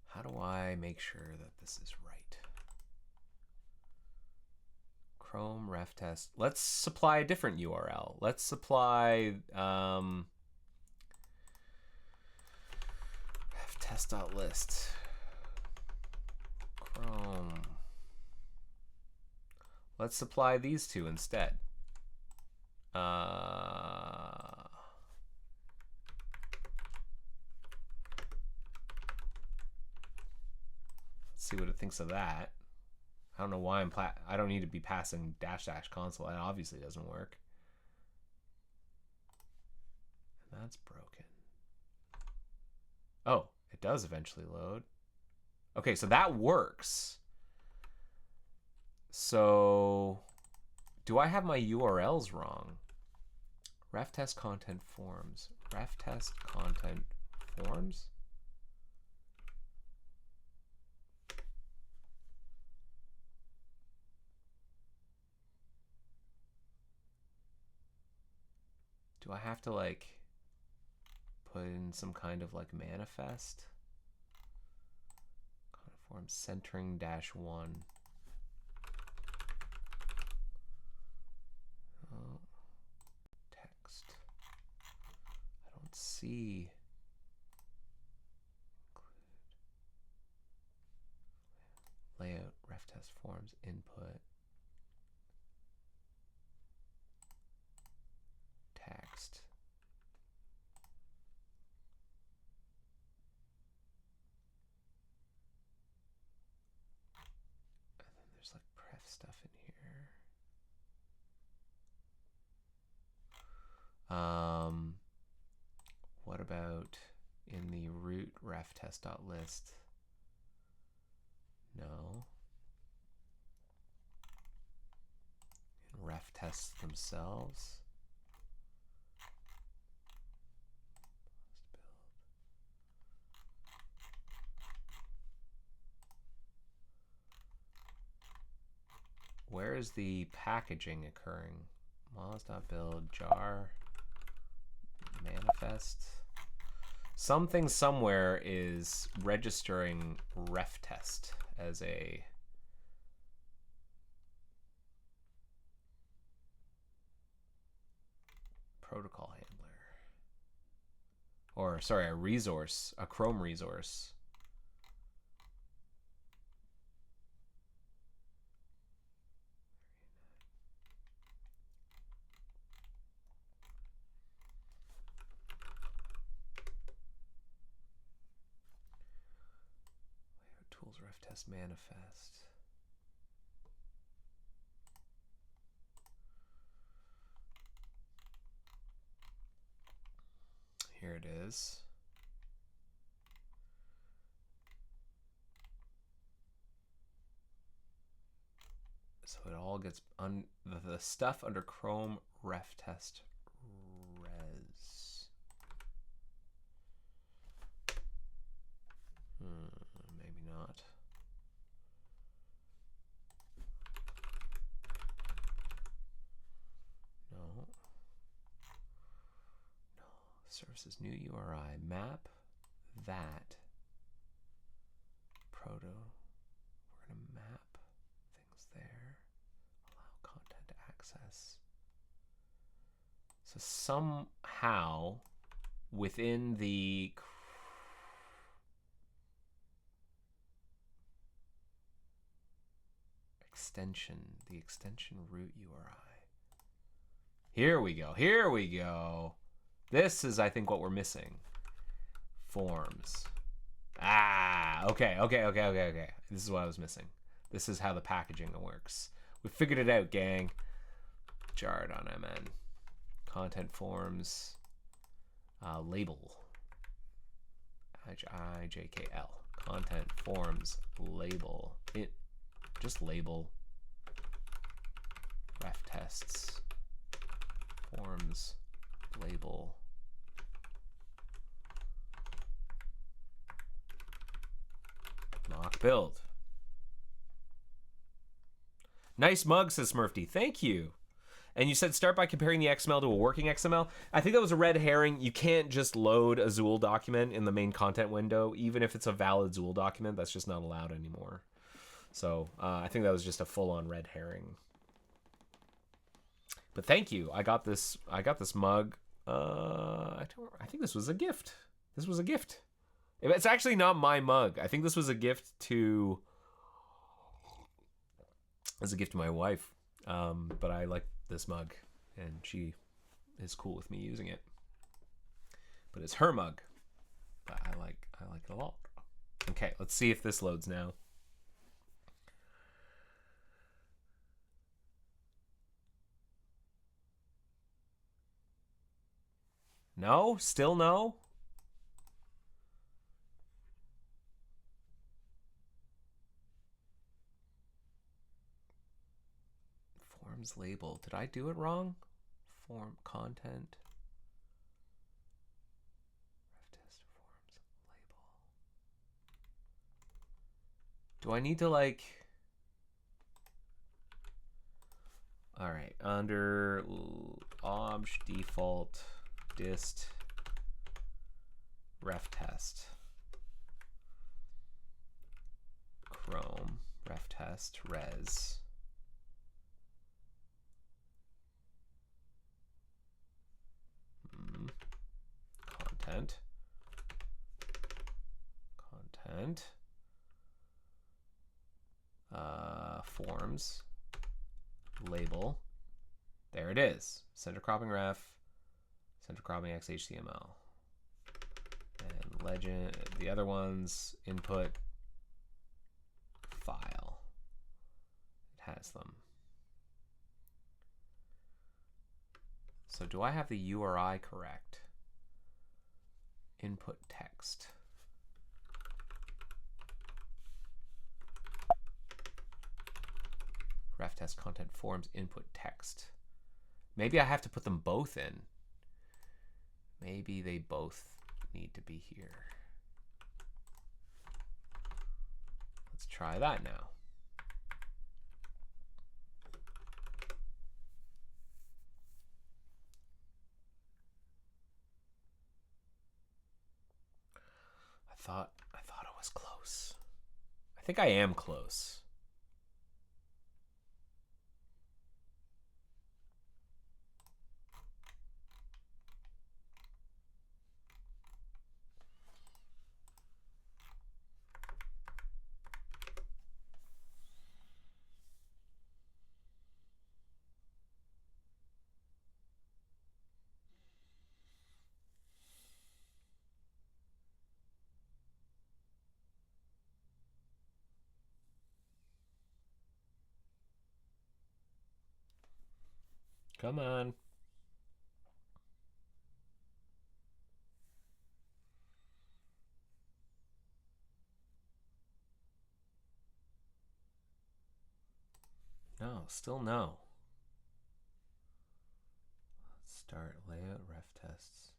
Speaker 3: How do I make sure that this is right? Chrome ref test. Let's supply a different URL. Let's supply ref test.list. Chrome. Let's supply these two instead. Let's see what it thinks of that. I don't know why I don't need to be passing -- console. That obviously doesn't work. And that's broken. Oh, it does eventually load. Okay, so that works. So, do I have my URLs wrong? Ref test content forms. Ref test content forms? Do I have to like put in some kind of like manifest? Content forms centering -1. Oh, text. I don't see. Include layout, ref test forms, input. Text. And then there's like pref stuff in here. What about in the root ref test.list? No. In ref tests themselves. Where is the packaging occurring? Moz.build jar manifest. Something somewhere is registering ref test as a protocol handler. Or sorry, a resource, a Chrome resource. Tools ref test manifest. Here it is. So it all gets the stuff under Chrome ref test res. Maybe not. No. No. Services new URI. Map that proto. We're going to map things there. Allow content access. So somehow within the extension root URI. Here we go. Here we go. This is, I think, what we're missing. Forms. Ah, okay. This is what I was missing. This is how the packaging works. We figured it out, gang. jar.mn. Content forms. Label. IJKL. Content forms label. Just label. ref tests, forms, label. Mock build. Nice mug, says Smurfy. Thank you. And you said start by comparing the XML to a working XML. I think that was a red herring. You can't just load a Zool document in the main content window, even if it's a valid Zool document. That's just not allowed anymore. So I think that was just a full-on red herring. But thank you. I got this mug. I think this was a gift. This was a gift. It's actually not my mug. I think this was a gift to. As a gift to my wife. But I like this mug, and she is cool with me using it. But it's her mug. But I like it a lot. Okay, let's see if this loads now. No? Still no? Forms label. Did I do it wrong? Form content. Ref test forms label. Do I need to like... All right, under obj default dist ref test Chrome ref test res content forms label. There it is. Center cropping ref, center cropping XHTML. And legend, the other ones, input file. It has them. So do I have the URI correct? Input text. Ref test content forms input text. Maybe I have to put them both in. Maybe they both need to be here. Let's try that now. I thought it was close. I think I am close. Come on. No, still no. Let's start layout ref tests.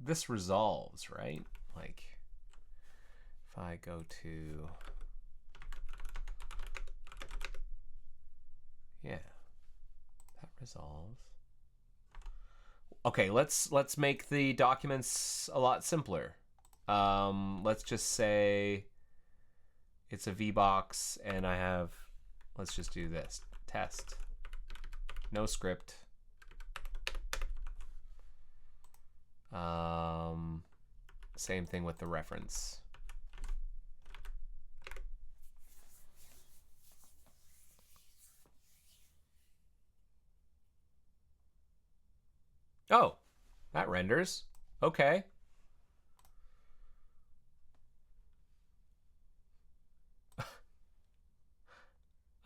Speaker 3: This resolves, right? Like, if I go to, yeah, that resolves. Okay, let's make the documents a lot simpler. Let's just say it's a VBox, and I have, let's just do this, test, no script. Same thing with the reference. Oh, that renders. Okay.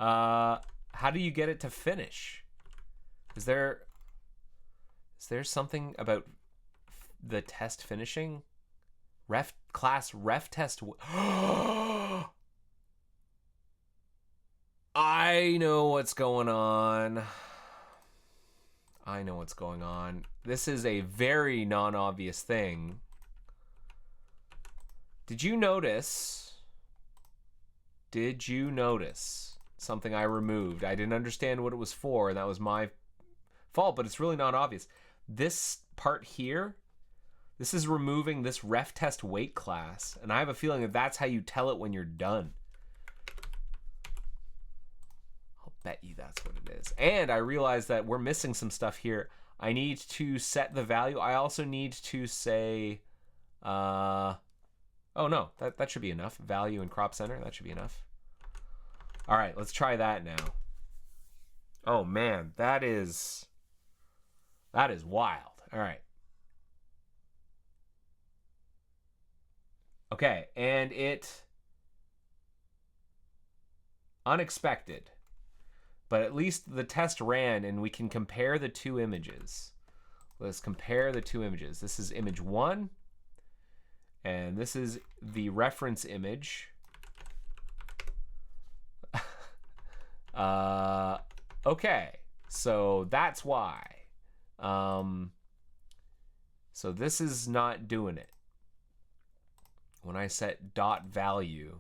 Speaker 3: How do you get it to finish? Is there something about the test finishing? Ref test. I know what's going on. This is a very non-obvious thing. Did you notice something I removed? I didn't understand what it was for, and that was my fault, but it's really not obvious. This part here, this is removing this ref test weight class, and I have a feeling that that's how you tell it when you're done. Bet you that's what it is. And I realized that we're missing some stuff here. I need to set the value. I also need to say, oh no, that should be enough. Value and crop center, that should be enough. All right, let's try that now. Oh man, that is wild. All right. Okay, and it unexpected. But at least the test ran and we can compare the two images. Let's compare the two images. This is image 1 and this is the reference image. Okay, so that's why. So this is not doing it. When I set dot value,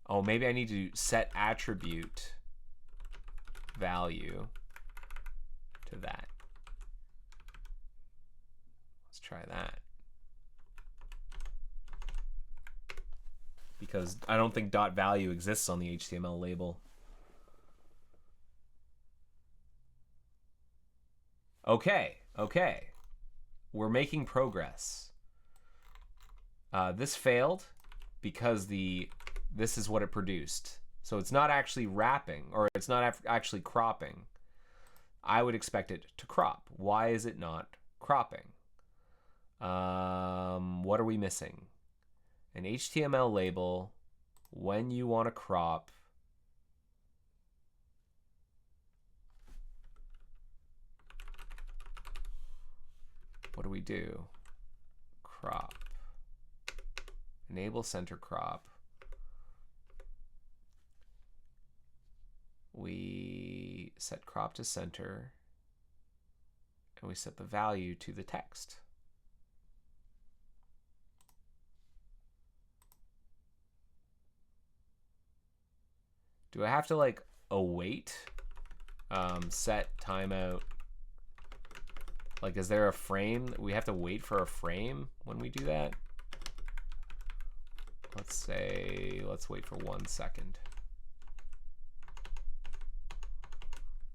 Speaker 3: oh, maybe I need to set attribute value to that. Let's try that. Because I don't think dot value exists on the HTML label. Okay. We're making progress. This failed because this is what it produced. So it's not actually wrapping, or it's not actually cropping. I would expect it to crop. Why is it not cropping? What are we missing? An HTML label when you want to crop. What do we do? Crop. Enable center crop. We set crop to center, and we set the value to the text. Do I have to like await, set timeout? Like, is there a frame? We have to wait for a frame when we do that? Let's wait for 1 second.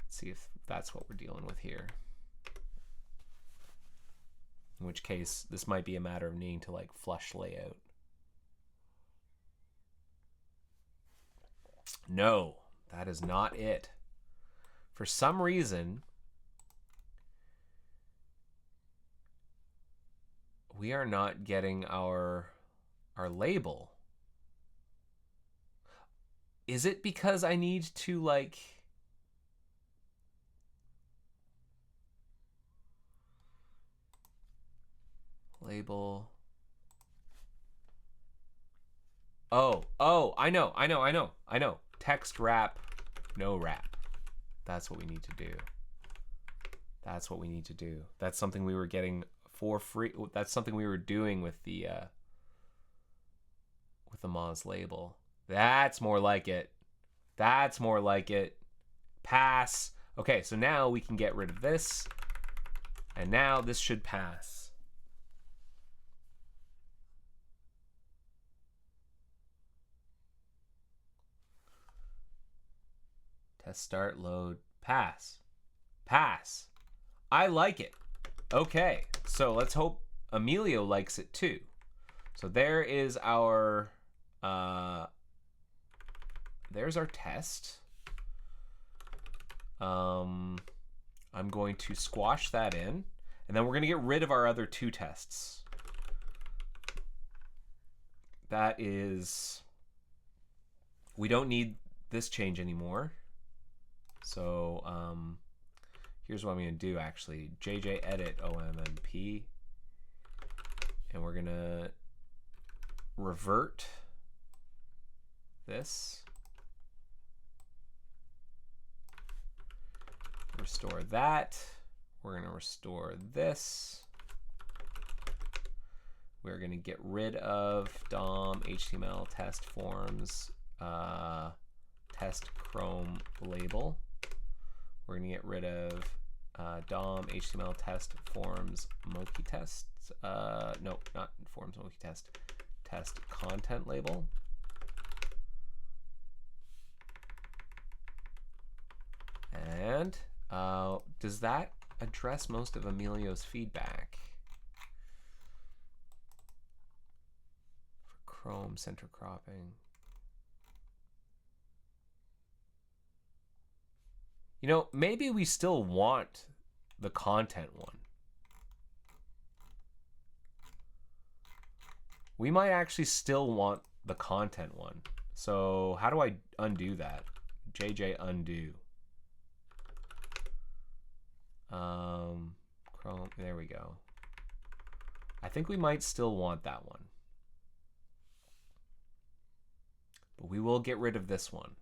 Speaker 3: See if that's what we're dealing with here. In which case, this might be a matter of needing to like flush layout. No, that is not it. For some reason, we are not getting our label. Is it because I need to like label? Oh, I know. Text wrap, no wrap. That's what we need to do. That's something we were getting for free. That's something we were doing with the Moz label. That's more like it. Pass. Okay, so now we can get rid of this, and now this should pass. Test start, load, pass. I like it. Okay, so let's hope Emilio likes it too. So there is our, there's our test. I'm going to squash that in, and then we're going to get rid of our other 2 tests. That is, we don't need this change anymore. So here's what I'm going to do actually. JJ edit OMMP. And we're going to revert this. Restore that. We're going to restore this. We're going to get rid of DOM HTML test forms test Chrome label. We're going to get rid of DOM HTML test forms Moki tests. No, not forms Moki test. Test content label. And does that address most of Emilio's feedback? For Chrome center cropping. You know, maybe we still want the content one. We might actually still want the content one. So how do I undo that? JJ undo. Chrome, there we go. I think we might still want that one. But we will get rid of this one.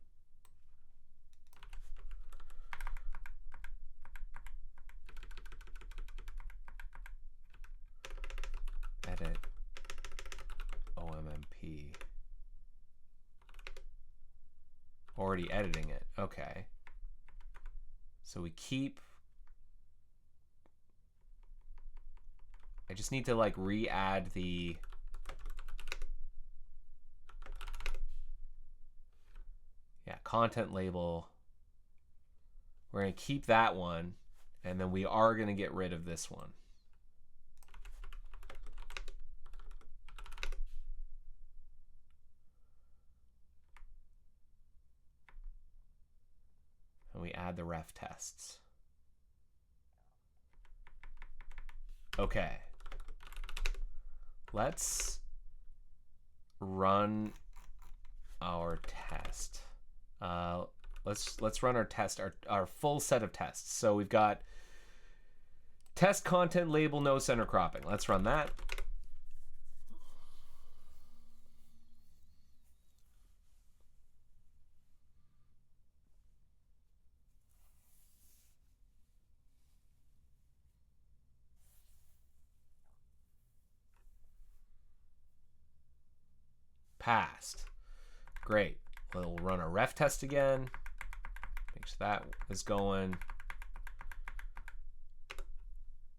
Speaker 3: Edit OMMP. Already editing it. Okay. So we keep. I just need to like re-add the content label. We're going to keep that one, and then we are going to get rid of this one. And we add the ref tests. Okay. Let's run our test. Let's run our test, our full set of tests. So we've got test content label no center cropping. Let's run that. Passed. Great. We'll run our ref test again. Make sure that is going.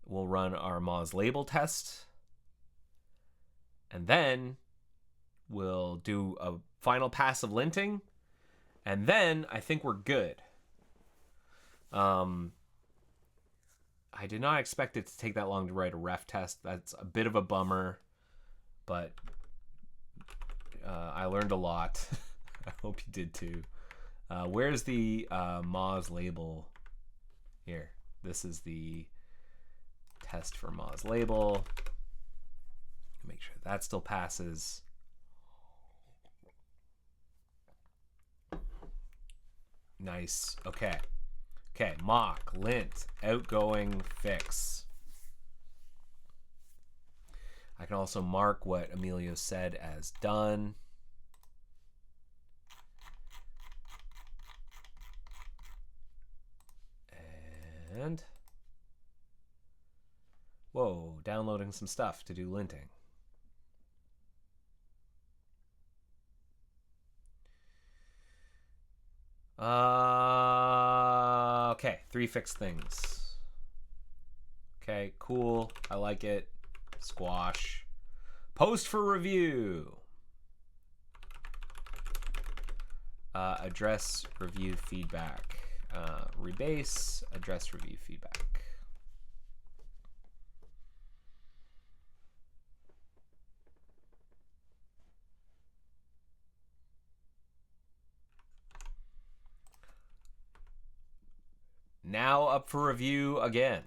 Speaker 3: We'll run our Moz label test. And then we'll do a final pass of linting. And then I think we're good. I did not expect it to take that long to write a ref test. That's a bit of a bummer. But I learned a lot. I hope you did too. Where's the Moz label? Here. This is the test for Moz label. Make sure that still passes. Nice. Okay. Okay. Mock, lint, outgoing, fix. I can also mark what Emilio said as done. And whoa, downloading some stuff to do linting. Okay, 3 fixed things. Okay, cool. I like it. Squash. Post for review. Address review feedback. Rebase, address review feedback. Now up for review again.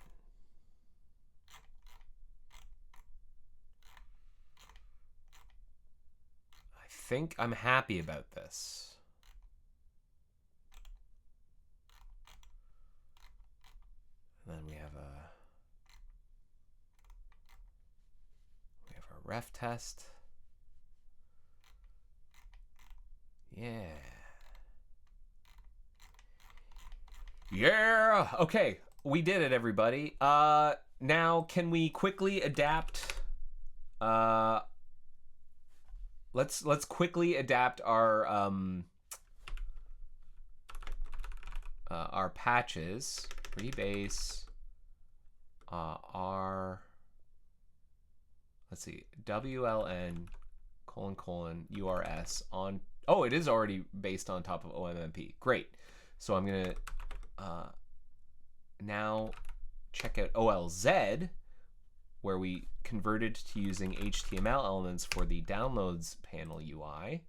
Speaker 3: I think I'm happy about this. ref test. Yeah. Yeah. Okay, we did it, everybody. Now can we quickly adapt? Let's quickly adapt our patches. Rebase our, let's see, WLN : URS on, oh, it is already based on top of OMMP. Great. So I'm gonna now check out OLZ, where we converted to using HTML elements for the downloads panel UI.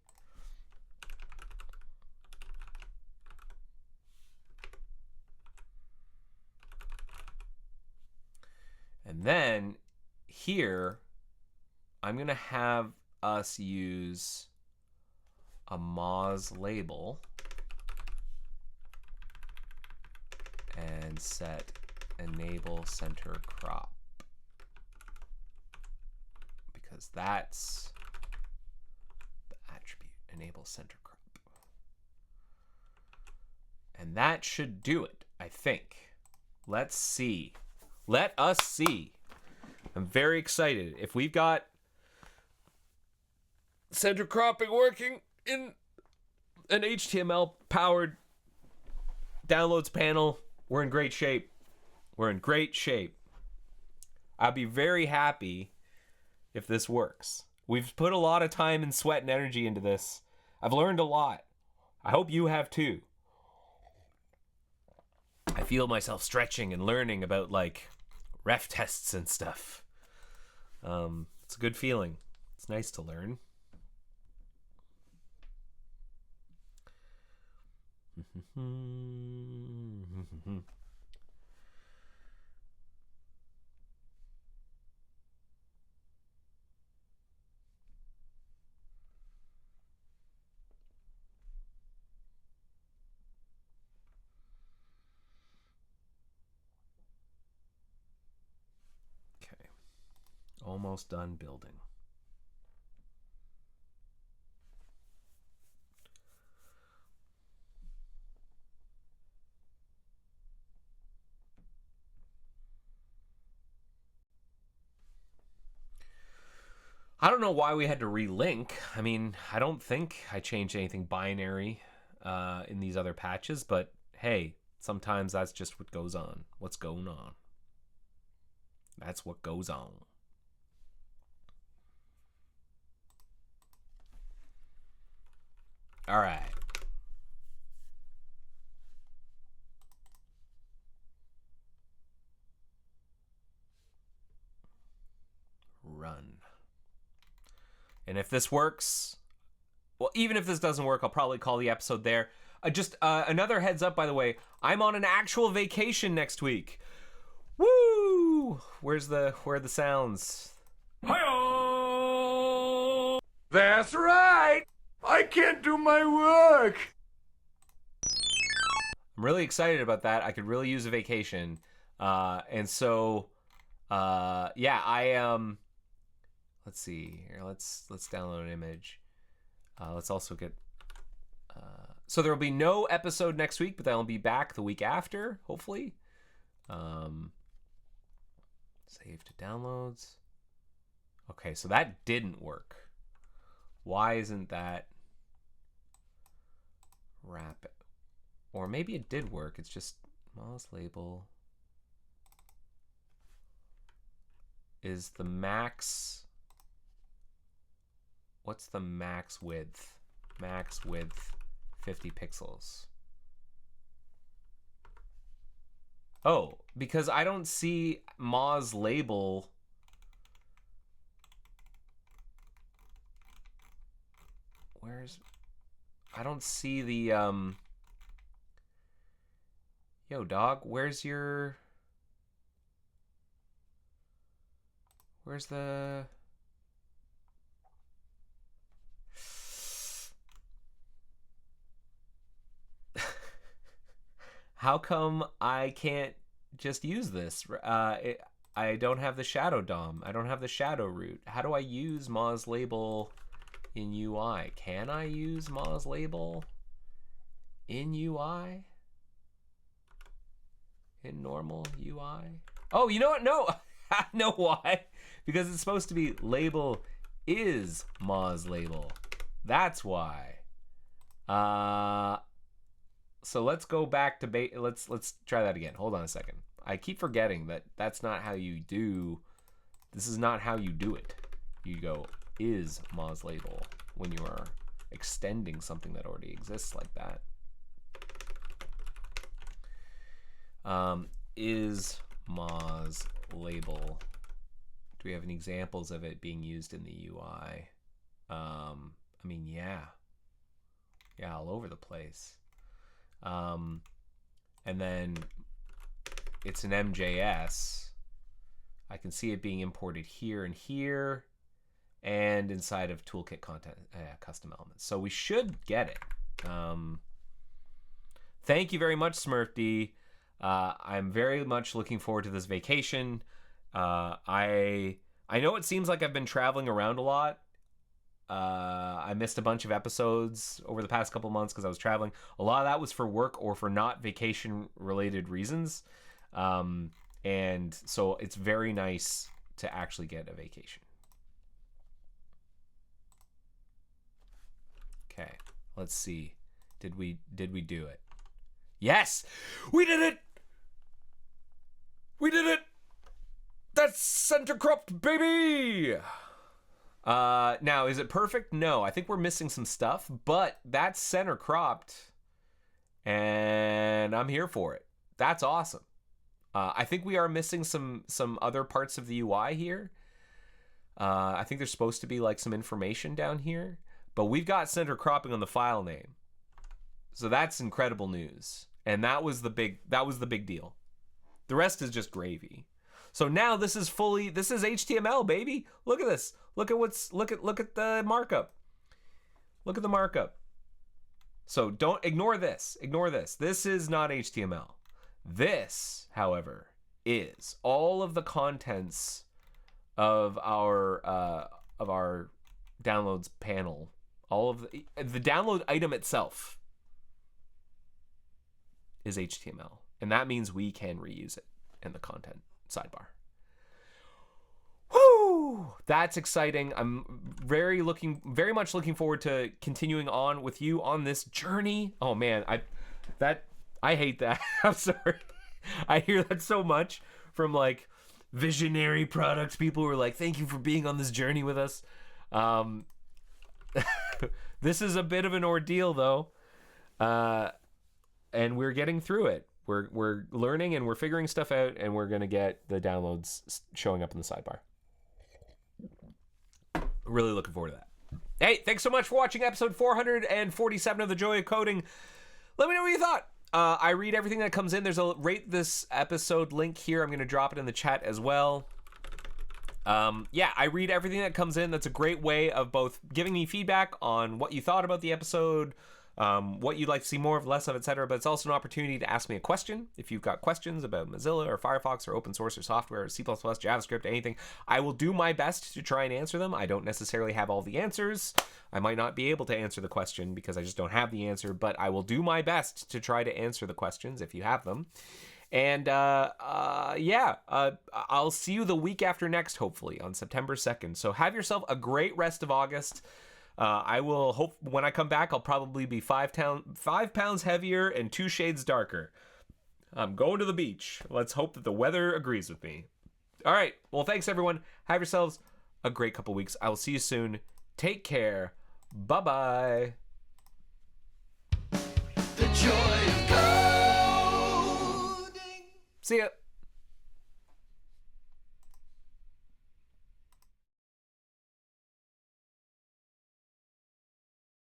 Speaker 3: And then here, I'm going to have us use a Moz label and set enable center crop, because that's the attribute, enable center crop. And that should do it, I think. Let's see. Let us see. I'm very excited. If we've got center cropping working in an HTML powered downloads panel, we're in great shape. We're in great shape. I'd be very happy if this works. We've put a lot of time and sweat and energy into this. I've learned a lot. I hope you have too. I feel myself stretching and learning about like ref tests and stuff. It's a good feeling. It's nice to learn. Almost done building. I don't know why we had to relink. I mean, I don't think I changed anything binary in these other patches, but hey, sometimes that's just what goes on. What's going on? That's what goes on. All right. Run. And if this works, well, even if this doesn't work, I'll probably call the episode there. Just another heads up, by the way, I'm on an actual vacation next week. Woo! Where are the sounds?
Speaker 2: Hi-oh! That's right! I can't do my work!
Speaker 3: I'm really excited about that. I could really use a vacation. And so, yeah, let's see here. Let's download an image. Let's also get, so there will be no episode next week, but then I'll be back the week after, hopefully. Save to downloads. Okay, so that didn't work. Why isn't that rapid? Or maybe it did work. It's just Moz label is the max. What's the max width? Max width 50 pixels. Oh, because I don't see Moz label. I don't see the, yo, dog, where's the, how come I can't just use this? I don't have the shadow DOM. I don't have the shadow root. How do I use Moz label in UI? Can I use Moz label in UI? In normal UI? Oh, you know what? No, I know why. Because it's supposed to be label is Moz label. That's why. So let's go back to let's try that again. Hold on a second. I keep forgetting that that's not how you do. This is not how you do it. You go is Moz label when you are extending something that already exists like that. Is Moz label. Do we have any examples of it being used in the UI? I mean, yeah, all over the place. And then it's an MJS. I can see it being imported here and here, and inside of toolkit content, custom elements. So we should get it. Thank you very much, Smurfd. I'm very much looking forward to this vacation. I know it seems like I've been traveling around a lot. I missed a bunch of episodes over the past couple months because I was traveling. A lot of that was for work or for not vacation related reasons. And so it's very nice to actually get a vacation. Okay, let's see. Did we do it? Yes, we did it. We did it. That's center cropped, baby. Now, is it perfect? No, I think we're missing some stuff, but that's center cropped, and I'm here for it. That's awesome. I think we are missing some other parts of the UI here. I think there's supposed to be like some information down here, but we've got center cropping on the file name, so that's incredible news. And that was the big deal. The rest is just gravy. So now this is HTML, baby. Look at this. Look at the markup. Look at the markup. So don't ignore this. Ignore this. This is not HTML. This, however, is all of the contents of our downloads panel. All of the download item itself is HTML, and that means we can reuse it in the content sidebar. Woo! That's exciting. I'm very much looking forward to continuing on with you on this journey. Oh man, I hate that. I'm sorry. I hear that so much from like visionary products people who are like, thank you for being on this journey with us. This is a bit of an ordeal though. And we're getting through it. We're learning and we're figuring stuff out, and we're gonna get the downloads showing up in the sidebar. Really looking forward to that. Hey, thanks so much for watching episode 447 of The Joy of Coding. Let me know what you thought. I read everything that comes in. There's a rate this episode link here. I'm gonna drop it in the chat as well. Yeah, I read everything that comes in. That's a great way of both giving me feedback on what you thought about the episode, what you'd like to see more of, less of, etc. But it's also an opportunity to ask me a question. If you've got questions about Mozilla or Firefox or open source or software or C++, JavaScript, anything, I will do my best to try and answer them. I don't necessarily have all the answers. I might not be able to answer the question because I just don't have the answer, but I will do my best to try to answer the questions if you have them. And I'll see you the week after next, hopefully, on September 2nd. So have yourself a great rest of August. I will hope when I come back, I'll probably be 5 pounds heavier and 2 shades darker. I'm going to the beach. Let's hope that the weather agrees with me. All right. Well, thanks, everyone. Have yourselves a great couple weeks. I will see you soon. Take care. Bye-bye. The joy of coding. See ya.